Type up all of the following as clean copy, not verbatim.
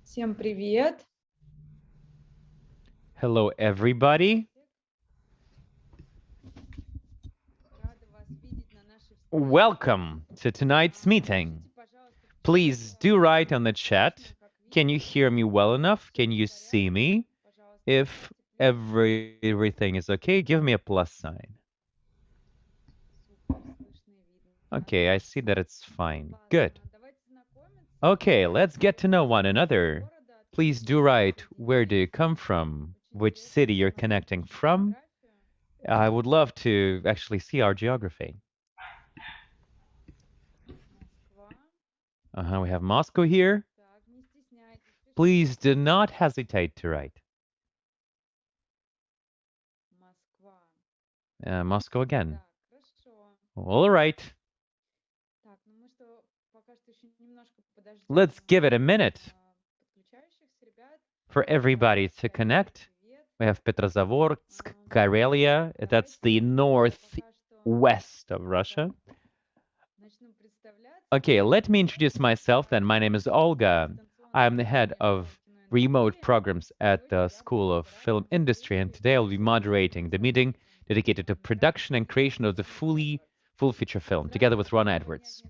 Всем привет! Hello, everybody. Welcome to tonight's meeting. Please do write on the chat. Can you hear me well enough? Can you see me? If everything is okay, give me a plus sign. Okay, I see that it's fine. Good. Okay, let's get to know one another. Please do write where do you come from, which city you're connecting from. I would love to actually see our geography. We have Moscow here. Please do not hesitate to write. Moscow again. All right. Let's give it a minute for everybody to connect. We have Petrozavodsk, Karelia. That's the northwest of Russia. Okay, let me introduce myself then. My name is Olga. I'm the head of remote programs at the School of Film Industry, and today I'll be moderating the meeting dedicated to production and creation of the full feature film, together with Roны Edvards.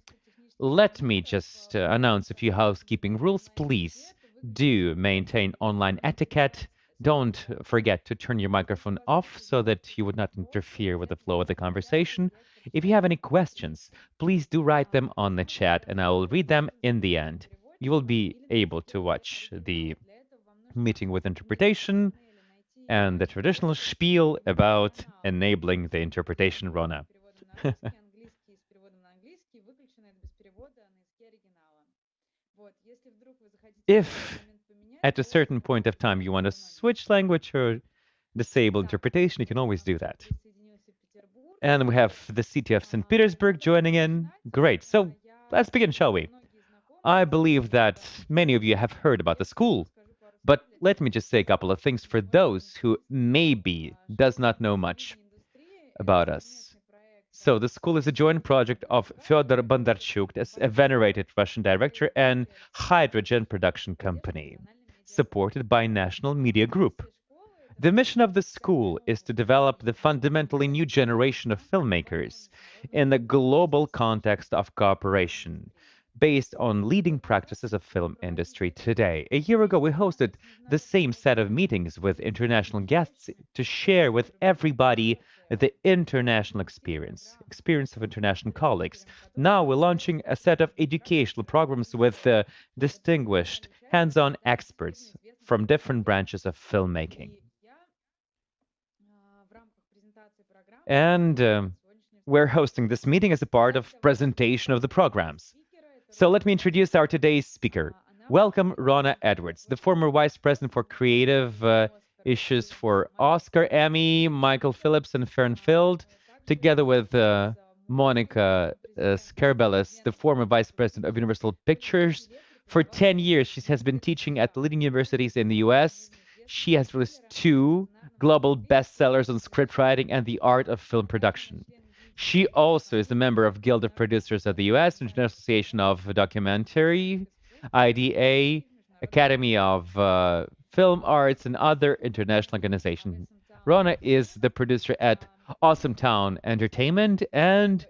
Let me just announce a few housekeeping rules. Please do maintain online etiquette. Don't forget to turn your microphone off so that you would not interfere with the flow of the conversation. If you have any questions, please do write them on the chat and I will read them in the end. You will be able to watch the meeting with interpretation and the traditional spiel about enabling the interpretation, Rona. If at a certain point of time you want to switch language or disable interpretation, you can always do that. And we have the city of St. Petersburg joining in. Great. So let's begin, shall we? I believe that many of you have heard about the school, but let me just say a couple of things for those who maybe does not know much about us. So the school is a joint project of Fyodor Bondarchuk, as a venerated Russian director, and Hydrogen Production Company, supported by National Media Group. The mission of the school is to develop the fundamentally new generation of filmmakers in the global context of cooperation, based on leading practices of film industry today. A year ago, we hosted the same set of meetings with international guests to share with everybody the international experience of international colleagues. Now we're launching a set of educational programs with distinguished hands-on experts from different branches of filmmaking. And we're hosting this meeting as a part of presentation of the programs. So let me introduce our today's speaker. Welcome, Ronej Edvardts, the former Vice President for Creative Issues for Oscar, Emmy, Michael Phillips, and Fern Field, together with Monikoi Skербелис, the former Vice President of Universal Pictures. For 10 years, she has been teaching at leading universities in the US. She has released 2 global bestsellers on script writing and the art of film production. She also is a member of Guild of Producers of the US, International Association of Documentary, IDA, Academy of Film Arts, and other international organizations. Rona is the producer at Awesometown Entertainment, and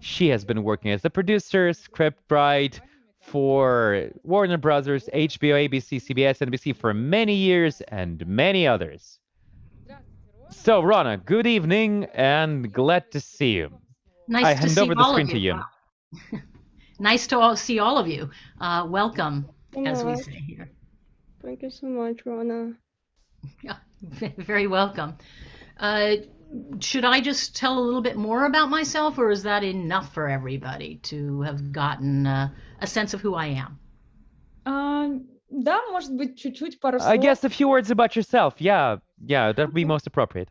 she has been working as a producer, scriptwriter for Warner Brothers, HBO, ABC, CBS, NBC for many years, and many others. So, Rona, good evening and glad to see you. Nice I hand over the screen to you. Nice to see all of you. Welcome, as we say here. Thank you so much, Rona. Yeah, very welcome. Should I just tell a little bit more about myself, or is that enough for everybody to have gotten a sense of who I am? Да, может быть, чуть-чуть пару слов. I guess a few words about yourself. Yeah, that would be most appropriate.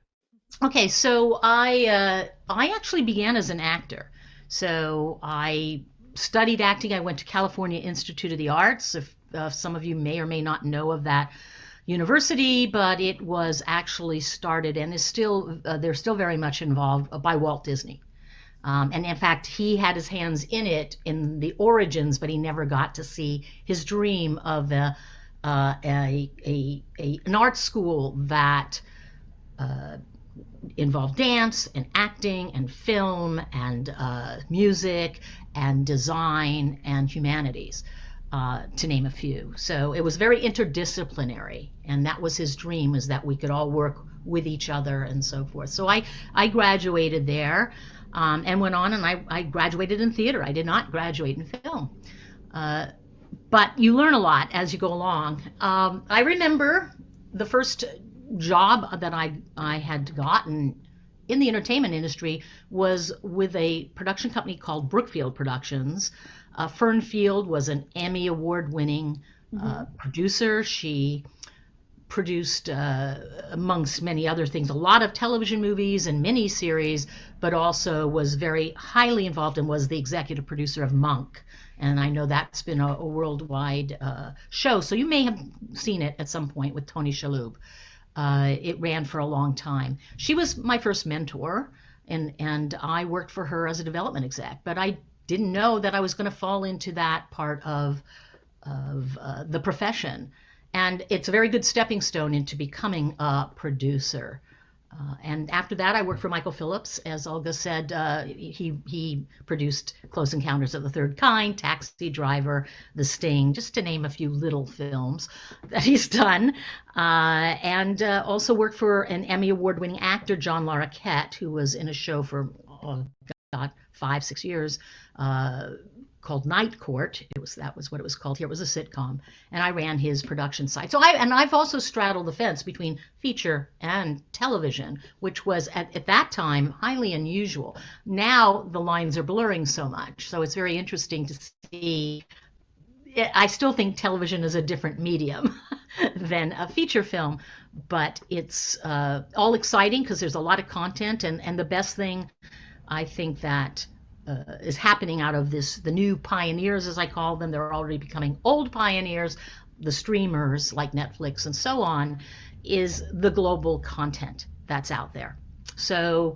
Okay, so I actually began as an actor. So I studied acting. I went to California Institute of the Arts. If some of you may or may not know of that university, but it was actually started and is still they're still very much involved by Walt Disney. And in fact, he had his hands in it in the origins, but he never got to see his dream of an art school that involved dance and acting and film and music and design and humanities, to name a few. So it was very interdisciplinary, and that was his dream, is that we could all work with each other and so forth. So I graduated there, and went on, and I graduated in theater. I did not graduate in film. But you learn a lot as you go along. I remember the first job that I had gotten in the entertainment industry was with a production company called Brookfield Productions. Fern Field was an Emmy Award-winning producer. She produced, amongst many other things, a lot of television movies and miniseries, but also was very highly involved and was the executive producer of Monk. And I know that's been a worldwide show, so you may have seen it at some point with Tony Shalhoub. It ran for a long time. She was my first mentor, and I worked for her as a development exec, but I didn't know that I was going to fall into that part of the profession. And it's a very good stepping stone into becoming a producer. And after that, I worked for Michael Phillips. As Olga said, he produced Close Encounters of the Third Kind, Taxi Driver, The Sting, just to name a few little films that he's done. And also worked for an Emmy Award-winning actor, John Larroquette, who was in a show for, 5-6 years, called Night Court. That was what it was called here. It was a sitcom, and I ran his production side. So I've also straddled the fence between feature and television, which was at that time highly unusual. Now the lines are blurring so much, so it's very interesting to see. I still think television is a different medium than a feature film, but it's all exciting because there's a lot of content, and the best thing I think that is happening out of the new pioneers, as I call them. They're already becoming old pioneers, the streamers like Netflix and so on, is the global content that's out there. So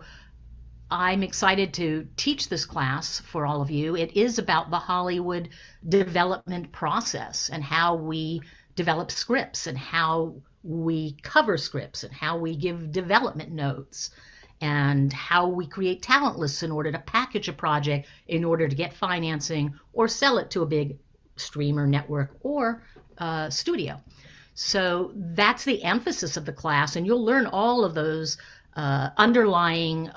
I'm excited to teach this class for all of you. It is about the Hollywood development process and how we develop scripts and how we cover scripts and how we give development notes, and how we create talent lists in order to package a project in order to get financing or sell it to a big streamer network or studio. So that's the emphasis of the class, and you'll learn all of those underlying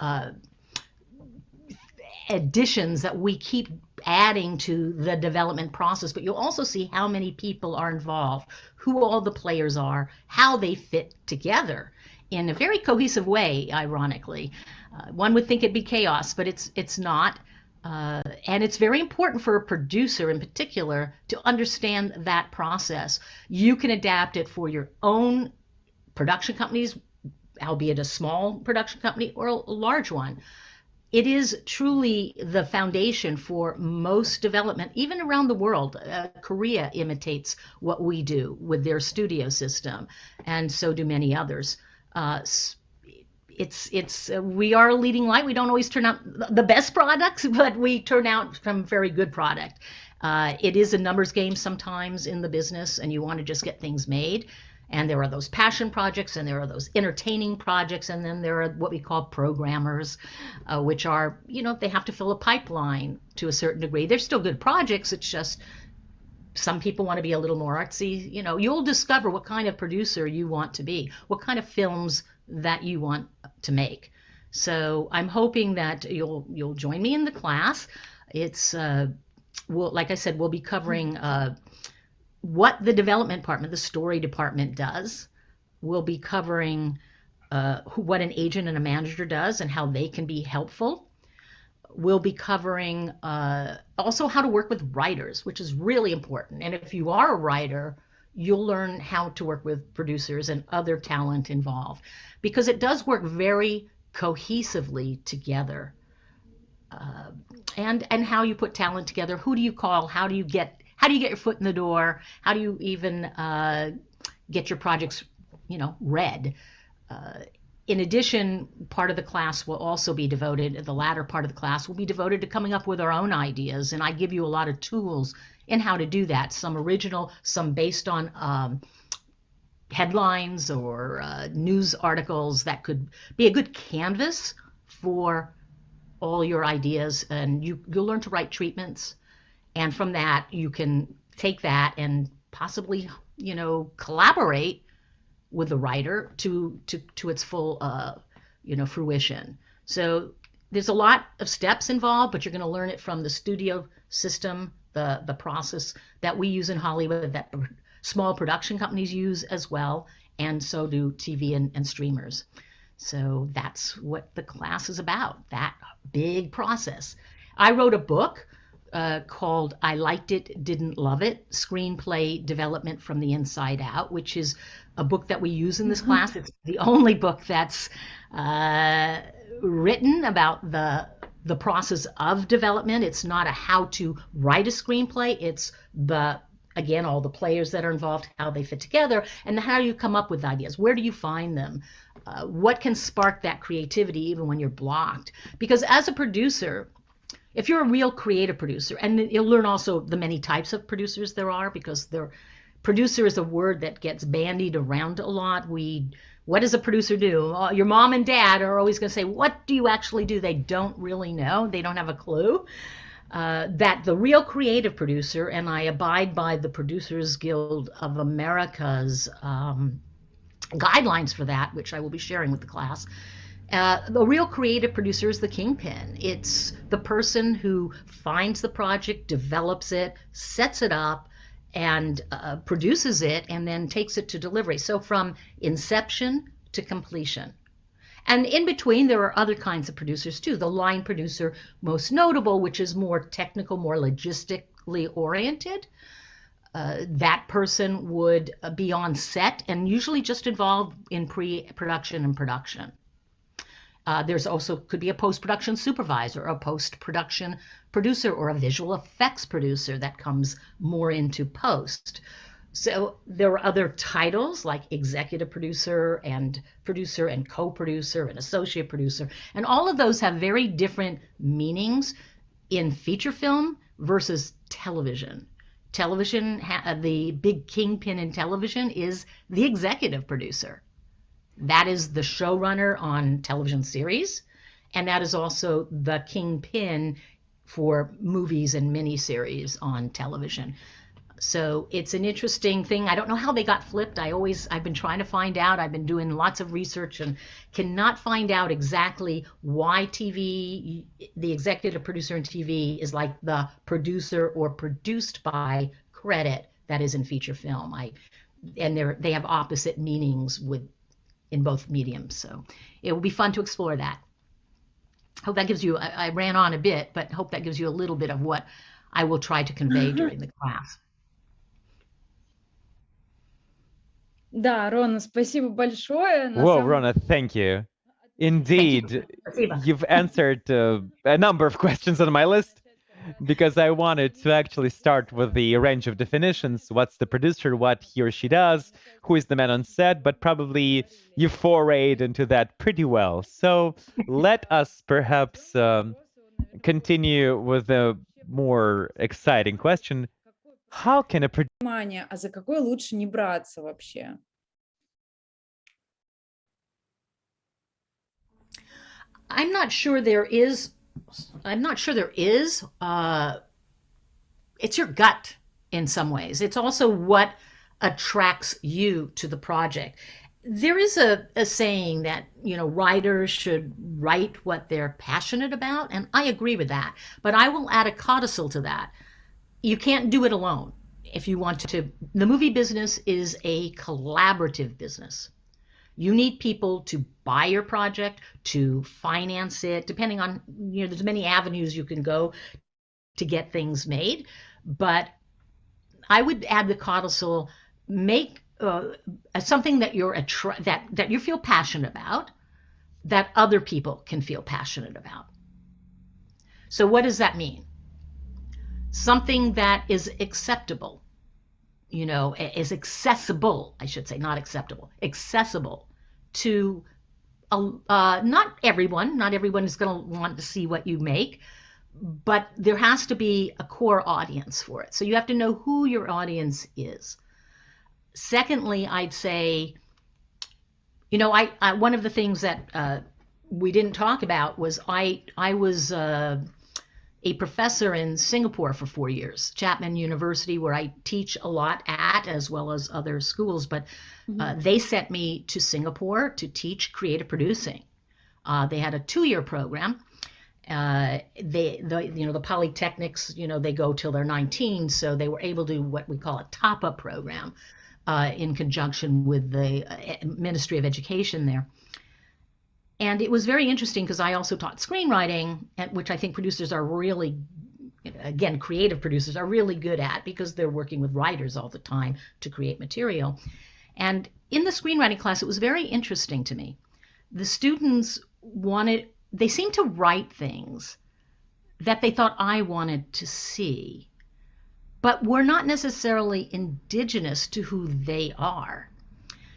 additions that we keep adding to the development process, but you'll also see how many people are involved, who all the players are, how they fit together in a very cohesive way, ironically. One would think it'd be chaos, but it's not. And it's very important for a producer in particular to understand that process. You can adapt it for your own production companies, albeit a small production company or a large one. It is truly the foundation for most development, even around the world. Korea imitates what we do with their studio system, and so do many others. We are a leading light. We don't always turn out the best products, but we turn out some very good product. It is a numbers game sometimes in the business, and you want to just get things made. And there are those passion projects, and there are those entertaining projects, and then there are what we call programmers, which are, they have to fill a pipeline to a certain degree. They're still good projects. It's just some people want to be a little more artsy. You'll discover what kind of producer you want to be, what kind of films that you want to make. So I'm hoping that you'll join me in the class. It's like I said, we'll be covering what the development department, the story department, does. We'll be covering what an agent and a manager does and how they can be helpful. We'll be covering also how to work with writers, which is really important. And if you are a writer, you'll learn how to work with producers and other talent involved, because it does work very cohesively together. And how you put talent together. Who do you call? How do you get your foot in the door? How do you even get your projects, read? In addition, part of the class will also be devoted, the latter part of the class will be devoted to coming up with our own ideas. And I give you a lot of tools in how to do that, some original, some based on headlines or news articles that could be a good canvas for all your ideas. And you'll learn to write treatments. And from that, you can take that and possibly, collaborate with the writer to its full, fruition. So there's a lot of steps involved, but you're going to learn it from the studio system, the process that we use in Hollywood, that small production companies use as well, and so do TV and streamers. So that's what the class is about, that big process. I wrote a book called I Liked It, Didn't Love It, Screenplay Development from the Inside Out, which is a book that we use in this class. It's the only book that's written about the process of development. It's not a how to write a screenplay. It's again, all the players that are involved, how they fit together, and how you come up with ideas. Where do you find them? What can spark that creativity even when you're blocked? Because as a producer, if you're a real creative producer, and you'll learn also the many types of producers there are, because producer is a word that gets bandied around a lot. What does a producer do? Your mom and dad are always going to say, what do you actually do? They don't really know. They don't have a clue. That the real creative producer, and I abide by the Producers Guild of America's guidelines for that, which I will be sharing with the class. The real creative producer is the kingpin. It's the person who finds the project, develops it, sets it up, and produces it, and then takes it to delivery. So from inception to completion. And in between, there are other kinds of producers too. The line producer, most notable, which is more technical, more logistically oriented. That person would be on set and usually just involved in pre-production and production. There's also could be a post-production supervisor, a post-production producer, or a visual effects producer that comes more into post. So there are other titles like executive producer and co-producer and associate producer. And all of those have very different meanings in feature film versus television. Television, the big kingpin in television is the executive producer. That is the showrunner on television series, and that is also the kingpin for movies and miniseries on television. So it's an interesting thing. I don't know how they got flipped. I've been trying to find out. I've been doing lots of research and cannot find out exactly why TV, the executive producer in TV is like the producer or produced by credit that is in feature film. They have opposite meanings in both mediums. So it will be fun to explore that. Hope that gives you, I ran on a bit, but hope that gives you a little bit of what I will try to convey during the class. Да, Рона, спасибо большое. Whoa, Rona, thank you. Indeed, you've answered a number of questions on my list, because I wanted to actually start with the range of definitions. What's the producer, what he or she does, who is the man on set, but probably you forayed into that pretty well. So let us perhaps continue with a more exciting question. How can a producer... А за какой лучше не браться вообще? I'm not sure there is. It's your gut in some ways. It's also what attracts you to the project. There is a saying that, writers should write what they're passionate about, and I agree with that. But I will add a codicil to that. You can't do it alone if you want to. The movie business is a collaborative business. You need people to buy your project, to finance it, depending on, there's many avenues you can go to get things made. But I would add the codicil, make something that that you feel passionate about, that other people can feel passionate about. So what does that mean? Something that is acceptable, is accessible, I should say, not acceptable, accessible to not everyone is going to want to see what you make, but there has to be a core audience for it. So you have to know who your audience is. Secondly, I'd say, I one of the things that we didn't talk about was I was a professor in Singapore for 4 years, Chapman University, where I teach a lot at, as well as other schools. But they sent me to Singapore to teach creative producing. They had a 2-year program. The polytechnics, they go till they're 19, so they were able to do what we call a top-up program in conjunction with the Ministry of Education there. And it was very interesting because I also taught screenwriting, which I think producers are really, again, creative producers are really good at because they're working with writers all the time to create material. And in the screenwriting class, it was very interesting to me. The students they seemed to write things that they thought I wanted to see, but were not necessarily indigenous to who they are.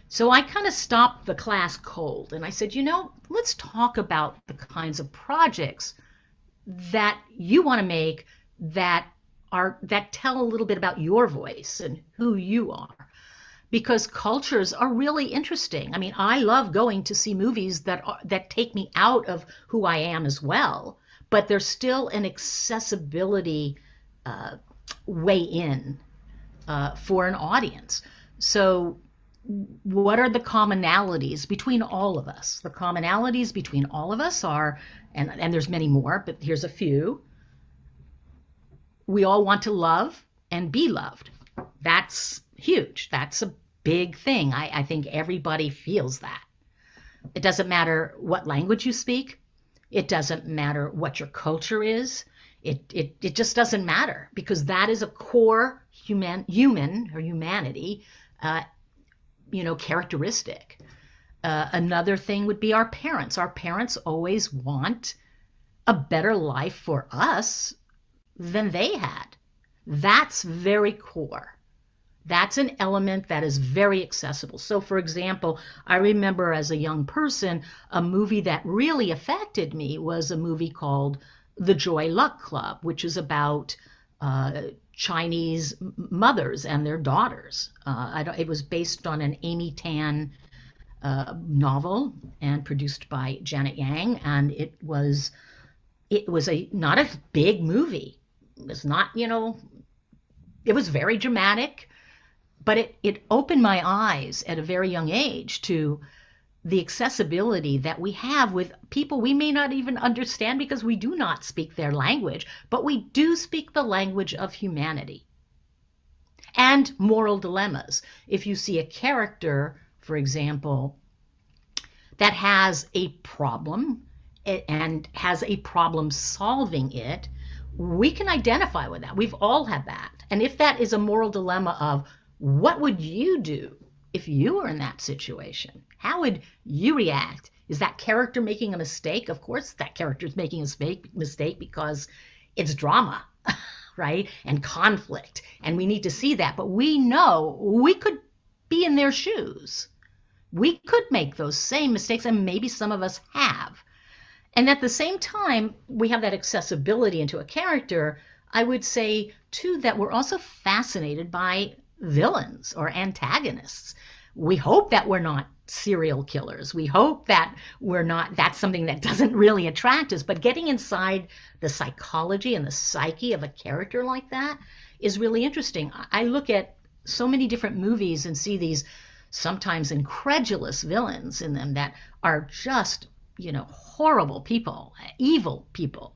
So I kind of stopped the class cold and I said, let's talk about the kinds of projects that you want to make that tell a little bit about your voice and who you are. Because cultures are really interesting. I mean, I love going to see movies that take me out of who I am as well, but there's still an accessibility way in for an audience. So what are the commonalities between all of us? The commonalities between all of us are, and there's many more, but here's a few. We all want to love and be loved. That's huge. That's a big thing. I think everybody feels that. It doesn't matter what language you speak. It doesn't matter what your culture is. It just doesn't matter because that is a core humanity characteristic. Another thing would be our parents. Our parents always want a better life for us than they had. That's very core. That's an element that is very accessible. So, for example, I remember as a young person, a movie that really affected me was a movie called The Joy Luck Club, which is about Chinese mothers and their daughters. It was based on an Amy Tan novel and produced by Janet Yang, and it was not a big movie. It was not, it was very dramatic, but it opened my eyes at a very young age to the accessibility that we have with people we may not even understand because we do not speak their language, but we do speak the language of humanity. And moral dilemmas. If you see a character, for example, that has a problem and has a problem solving it, we can identify with that. We've all had that. And if that is a moral dilemma of what would you do if you were in that situation? How would you react? Is that character making a mistake? Of course, that character is making a mistake because it's drama, right? And conflict. And we need to see that. But we know we could be in their shoes. We could make those same mistakes, and maybe some of us have. And at the same time, we have that accessibility into a character. I would say, too, that we're also fascinated by villains or antagonists. We hope that we're not serial killers. We hope that that's something that doesn't really attract us. But getting inside the psychology and the psyche of a character like that is really interesting. I look at so many different movies and see these sometimes incredulous villains in them that are just, horrible people, evil people.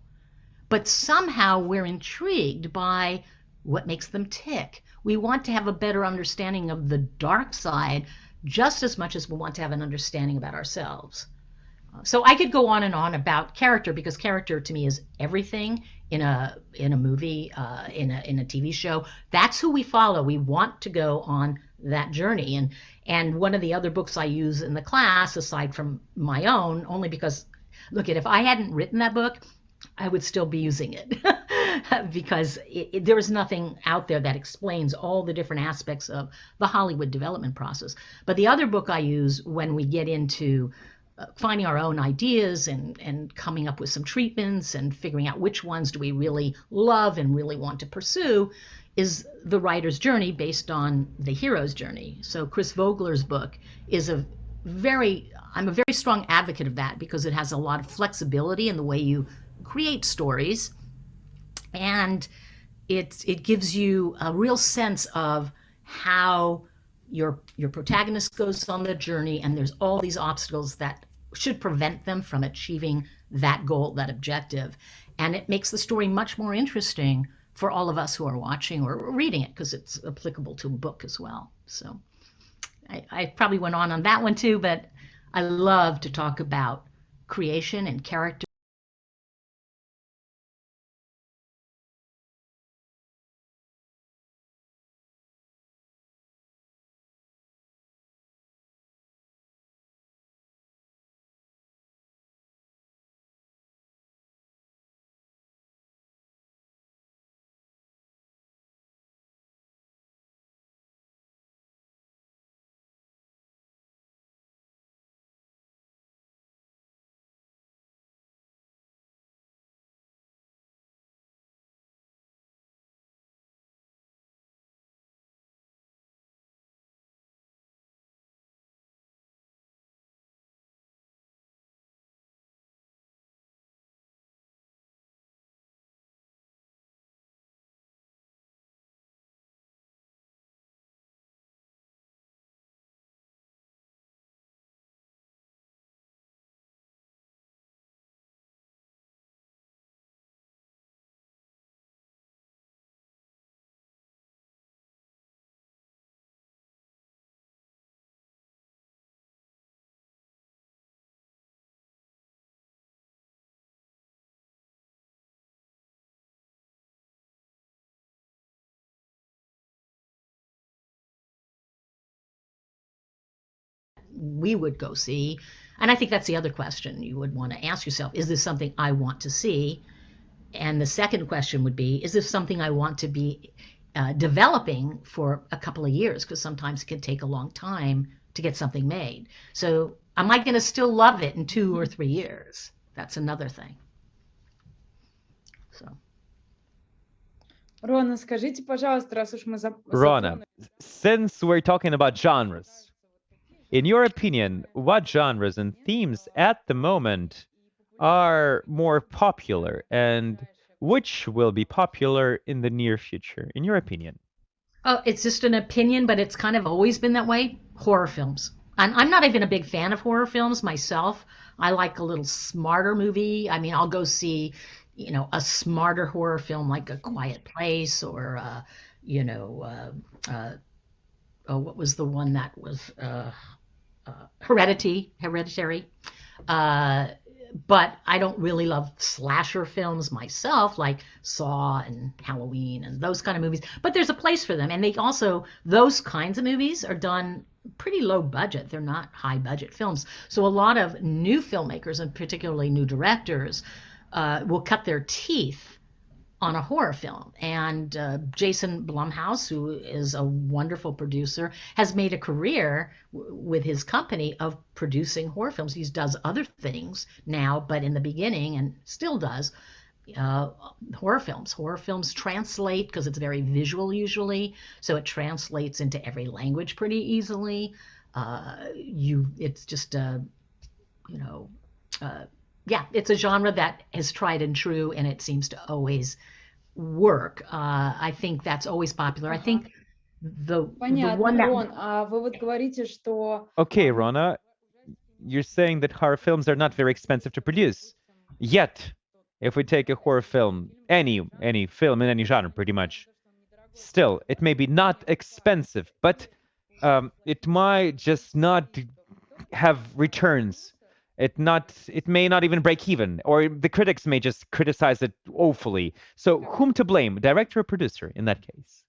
But somehow we're intrigued by what makes them tick. We want to have a better understanding of the dark side just as much as we want to have an understanding about ourselves. So I could go on and on about character because character to me is everything in a movie, in a TV show. That's who we follow. We want to go on that journey. And one of the other books I use in the class, aside from my own, only because, look, if I hadn't written that book, I would still be using it because there is nothing out there that explains all the different aspects of the Hollywood development process. But the other book I use when we get into finding our own ideas and coming up with some treatments and figuring out which ones do we really love and really want to pursue is the writer's journey based on the hero's journey. So Chris Vogler's book is I'm a very strong advocate of that because it has a lot of flexibility in the way you create stories, and it gives you a real sense of how your protagonist goes on the journey, and there's all these obstacles that should prevent them from achieving that goal, that objective. And it makes the story much more interesting for all of us who are watching or reading it, because it's applicable to a book as well. So I probably went on that one too, but I love to talk about creation and character. We would go see. And I think that's the other question you would want to ask yourself. Is this something I want to see? And the second question would be, is this something I want to be developing for a couple of years? Because sometimes it can take a long time to get something made. So am I going to still love it in 2 or 3 years? That's another thing. So. Рона, скажите, пожалуйста, раз уж мы Rona, since we're talking about genres, in your opinion, what genres and themes at the moment are more popular, and which will be popular in the near future, in your opinion? Oh, it's just an opinion, but it's kind of always been that way. Horror films. I'm not even a big fan of horror films myself. I like a little smarter movie. I mean, I'll go see, a smarter horror film like A Quiet Place or, what was the one that was Hereditary. But I don't really love slasher films myself, like Saw and Halloween and those kind of movies. But there's a place for them. And those kinds of movies are done pretty low budget. They're not high budget films. So a lot of new filmmakers, and particularly new directors, will cut their teeth on a horror film. And Jason Blumhouse, who is a wonderful producer, has made a career with his company of producing horror films. He does other things now, but in the beginning, and still does, horror films. Horror films translate, because it's very visual usually, so it translates into every language pretty easily. It's just it's a genre that is tried and true, and it seems to always work. I think that's always popular. I think the one that... Рон, а вы вот говорите, что... Okay, Rona, you're saying that horror films are not very expensive to produce. Yet, if we take a horror film, any film in any genre pretty much, still, it may be not expensive, but it might just not have returns. It may not even break even, or the critics may just criticize it woefully. So whom to blame, director or producer in that case?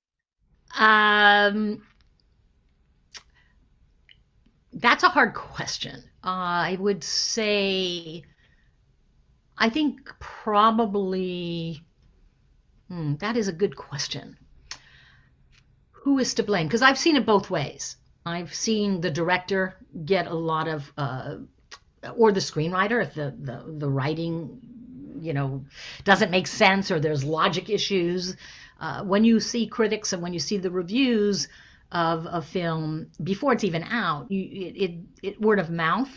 That's a hard question. I would say, I think probably, that is a good question. Who is to blame? Because I've seen it both ways. I've seen the director get a lot of or the screenwriter, if the writing, doesn't make sense or there's logic issues. When you see critics and when you see the reviews of a film before it's even out, word of mouth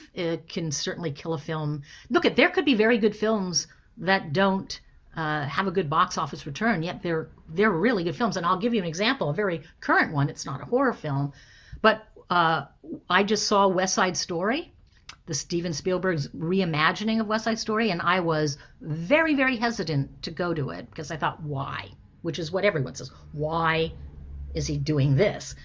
can certainly kill a film. There could be very good films that don't have a good box office return, yet they're really good films. And I'll give you an example, a very current one. It's not a horror film, but I just saw West Side Story, the Steven Spielberg's reimagining of West Side Story, and I was very, very hesitant to go to it because I thought, why? Which is what everyone says. Why is he doing this?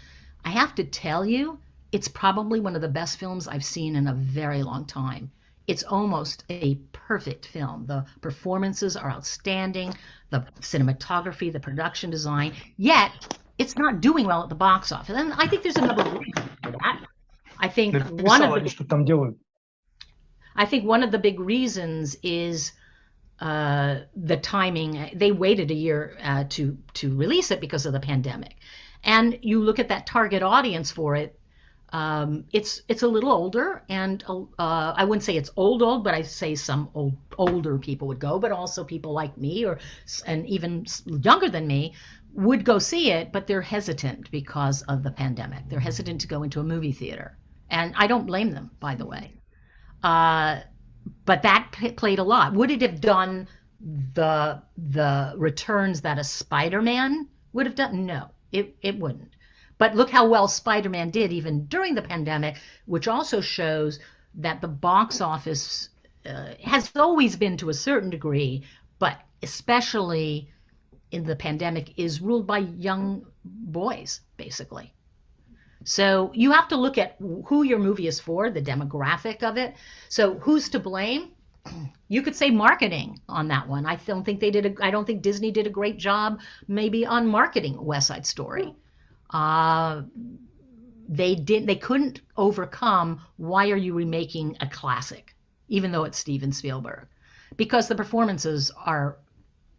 I have to tell you, it's probably one of the best films I've seen in a very long time. It's almost a perfect film. The performances are outstanding, the cinematography, the production design, yet it's not doing well at the box office. And I think there's a number of reasons for that. I think one of the big reasons is the timing. They waited a year to release it because of the pandemic. And you look at that target audience for it, it's a little older, and I wouldn't say it's old, but I say some older people would go, but also people like me and even younger than me would go see it, but they're hesitant because of the pandemic. They're hesitant to go into a movie theater. And I don't blame them, by the way. But that played a lot. Would it have done the returns that a Spider-Man would have done? No, it wouldn't. But look how well Spider-Man did even during the pandemic, which also shows that the box office has always been, to a certain degree, but especially in the pandemic, is ruled by young boys, basically. So you have to look at who your movie is for, the demographic of it. So who's to blame? You could say marketing on that one. I don't think Disney did a great job maybe on marketing West Side Story. They couldn't overcome, why are you remaking a classic, even though it's Steven Spielberg? Because the performances are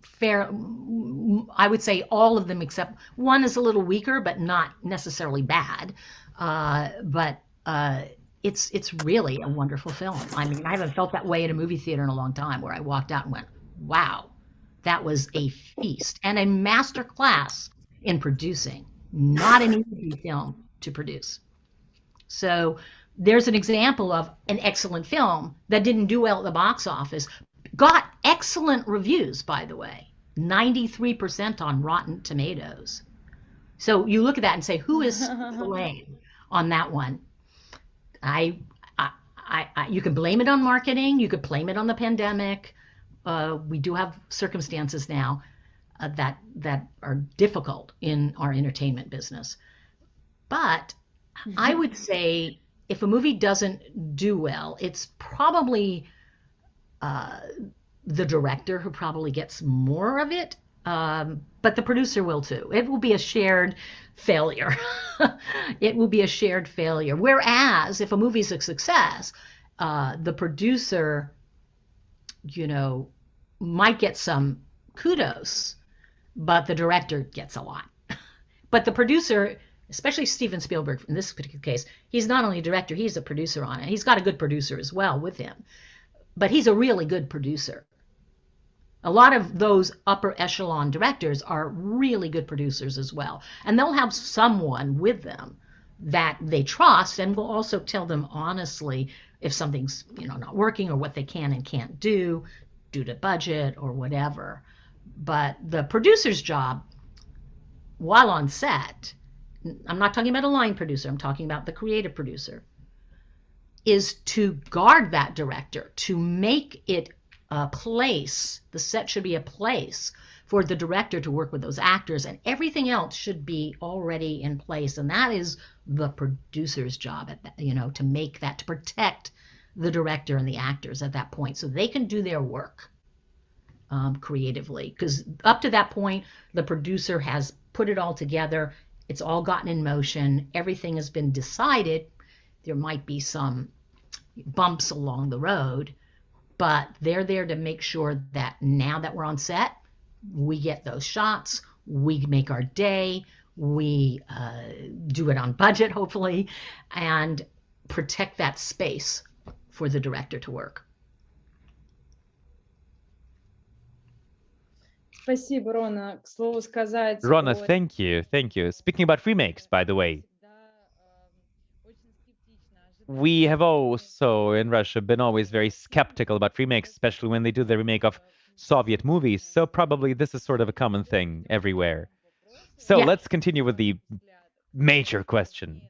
fair. I would say all of them except one is a little weaker, but not necessarily bad. But it's really a wonderful film. I mean, I haven't felt that way in a movie theater in a long time, where I walked out and went, wow, that was a feast and a master class in producing. Not an easy film to produce. So there's an example of an excellent film that didn't do well at the box office, got excellent reviews, by the way, 93% on Rotten Tomatoes. So you look at that and say, who is to blame on that one? You can blame it on marketing. You could blame it on the pandemic. We do have circumstances now that are difficult in our entertainment business. But I would say if a movie doesn't do well, it's probably the director who probably gets more of it, but the producer will too. It will be a shared failure. It will be a shared failure. Whereas if a movie's a success, the producer, might get some kudos, but the director gets a lot. But the producer, especially Steven Spielberg in this particular case, he's not only a director, he's a producer on it. He's got a good producer as well with him. But he's a really good producer. A lot of those upper echelon directors are really good producers as well. And they'll have someone with them that they trust and will also tell them honestly if something's not working or what they can and can't do due to budget or whatever. But the producer's job, while on set, I'm not talking about a line producer, I'm talking about the creative producer, is to guard that director, to make it a place. The set should be a place for the director to work with those actors, and everything else should be already in place. And that is the producer's job, to make that, to protect the director and the actors at that point so they can do their work creatively. Because up to that point, the producer has put it all together. It's all gotten in motion. Everything has been decided. There might be some bumps along the road, but they're there to make sure that now that we're on set, we get those shots, we make our day, we do it on budget, hopefully, and protect that space for the director to work. Спасибо, Рона. К слову сказать, Rona, thank you. Thank you. Speaking about remakes, by the way, we have also in Russia been always very skeptical about remakes, especially when they do the remake of Soviet movies. So probably this is sort of a common thing everywhere. So Yeah. let's continue with the major question.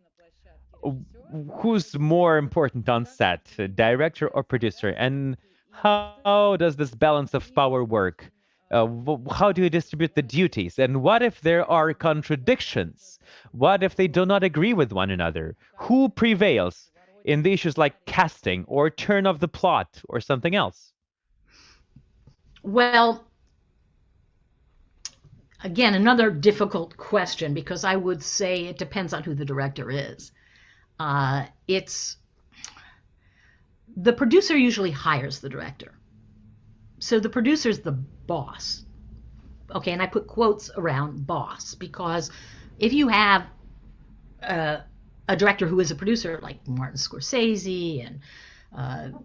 Who's more important on set, director or producer? And how does this balance of power work? How do you distribute the duties? And what if there are contradictions? What if they do not agree with one another? Who prevails in the issues like casting or turn of the plot or something else? Well, again, another difficult question, because I would say it depends on who the director is. It's the producer usually hires the director. So the producer's the boss. Okay, and I put quotes around boss, because if you have a director who is a producer like Martin Scorsese and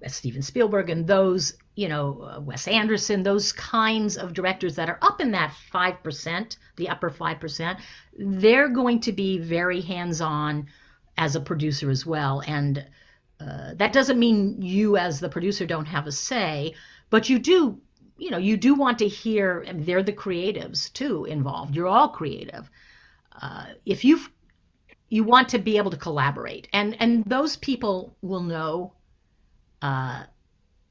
Steven Spielberg and those, Wes Anderson, those kinds of directors that are up in that 5%, the upper 5%, they're going to be very hands-on as a producer as well. And that doesn't mean you as the producer don't have a say, but you do want to hear, and they're the creatives too involved. You're all creative. If you want to be able to collaborate, and those people will know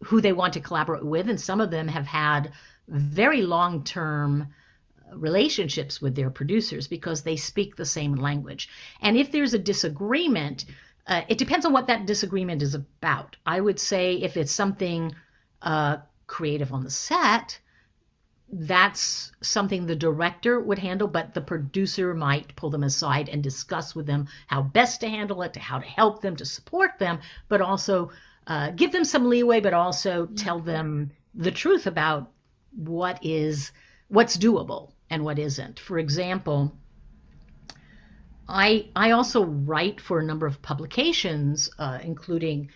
who they want to collaborate with, and some of them have had very long-term relationships with their producers because they speak the same language. And if there's a disagreement, it depends on what that disagreement is about. I would say if it's something creative on the set, that's something the director would handle, but the producer might pull them aside and discuss with them how best to handle it, how to help them, to support them, but also give them some leeway, but also tell them the truth about what's doable and what isn't. For example, I also write for a number of publications, including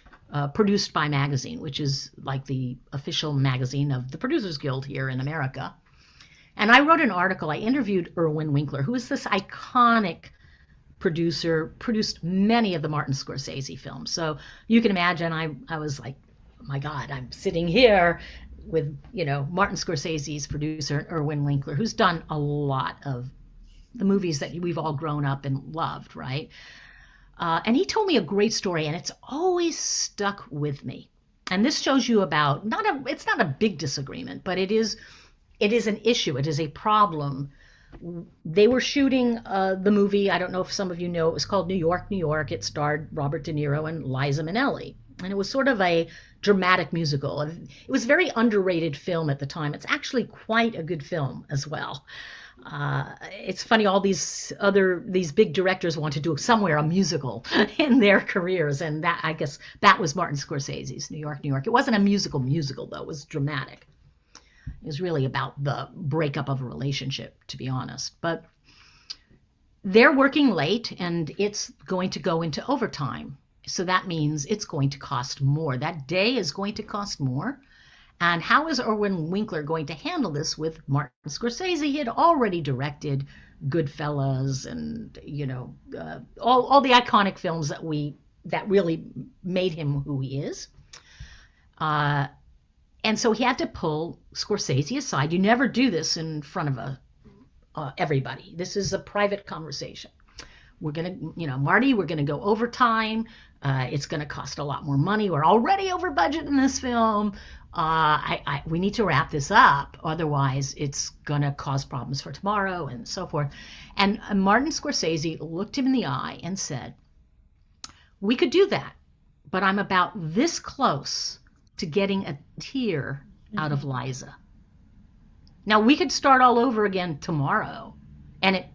Produced By Magazine, which is like the official magazine of the Producers Guild here in America. And I wrote an article. I interviewed Irwin Winkler, who is this iconic producer, produced many of the Martin Scorsese films. So you can imagine I was like, oh my God, I'm sitting here with, Martin Scorsese's producer, Irwin Winkler, who's done a lot of the movies that we've all grown up and loved, right? And he told me a great story, and it's always stuck with me. And this shows you about, it's not a big disagreement, but it is an issue. It is a problem. They were shooting the movie, I don't know if some of you know, it was called New York, New York. It starred Robert De Niro and Liza Minnelli. And it was sort of a dramatic musical. It was a very underrated film at the time. It's actually quite a good film as well. It's funny, all these big directors want to do somewhere a musical in their careers, and that, I guess, that was Martin Scorsese's New York, New York. It wasn't a musical though. It was dramatic. It was really about the breakup of a relationship, to be honest. But they're working late, and it's going to go into overtime. So that means it's going to cost more. That day is going to cost more. And how is Irwin Winkler going to handle this with Martin Scorsese? He had already directed Goodfellas and, all the iconic films that really made him who he is. And so he had to pull Scorsese aside. You never do this in front of everybody. This is a private conversation. We're going to, Marty, we're going to go overtime. It's going to cost a lot more money. We're already over budget in this film. We need to wrap this up. Otherwise, it's going to cause problems for tomorrow and so forth. And Martin Scorsese looked him in the eye and said, we could do that, but I'm about this close to getting a tear out of Liza. Now, we could start all over again tomorrow, and it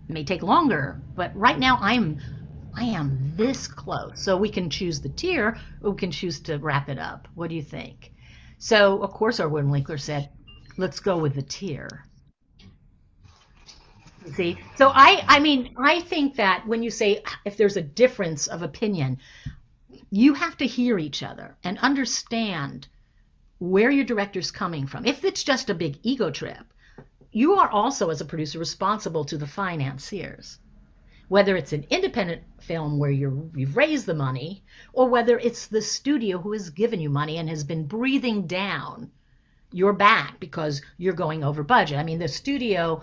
may take longer, but right now I am this close. So we can choose the tear, or we can choose to wrap it up. What do you think? So, of course, Irwin Winkler said, let's go with the tear. You see? So I think that when you say if there's a difference of opinion, you have to hear each other and understand where your director's coming from. If it's just a big ego trip, you are also, as a producer, responsible to the financiers. Whether it's an independent film where you've raised the money, or whether it's the studio who has given you money and has been breathing down your back because you're going over budget. I mean, the studio,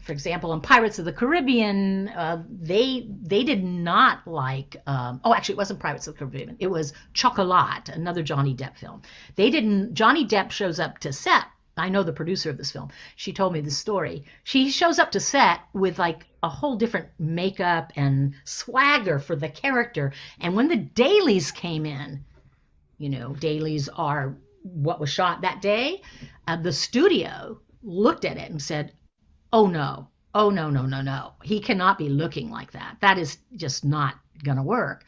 for example, in Pirates of the Caribbean, they did not like, actually it wasn't Pirates of the Caribbean, it was Chocolat, another Johnny Depp film. Johnny Depp shows up to set. I know the producer of this film. She told me this story. She shows up to set with like a whole different makeup and swagger for the character. And when the dailies came in, dailies are what was shot that day, the studio looked at it and said, oh no, no. He cannot be looking like that. That is just not going to work.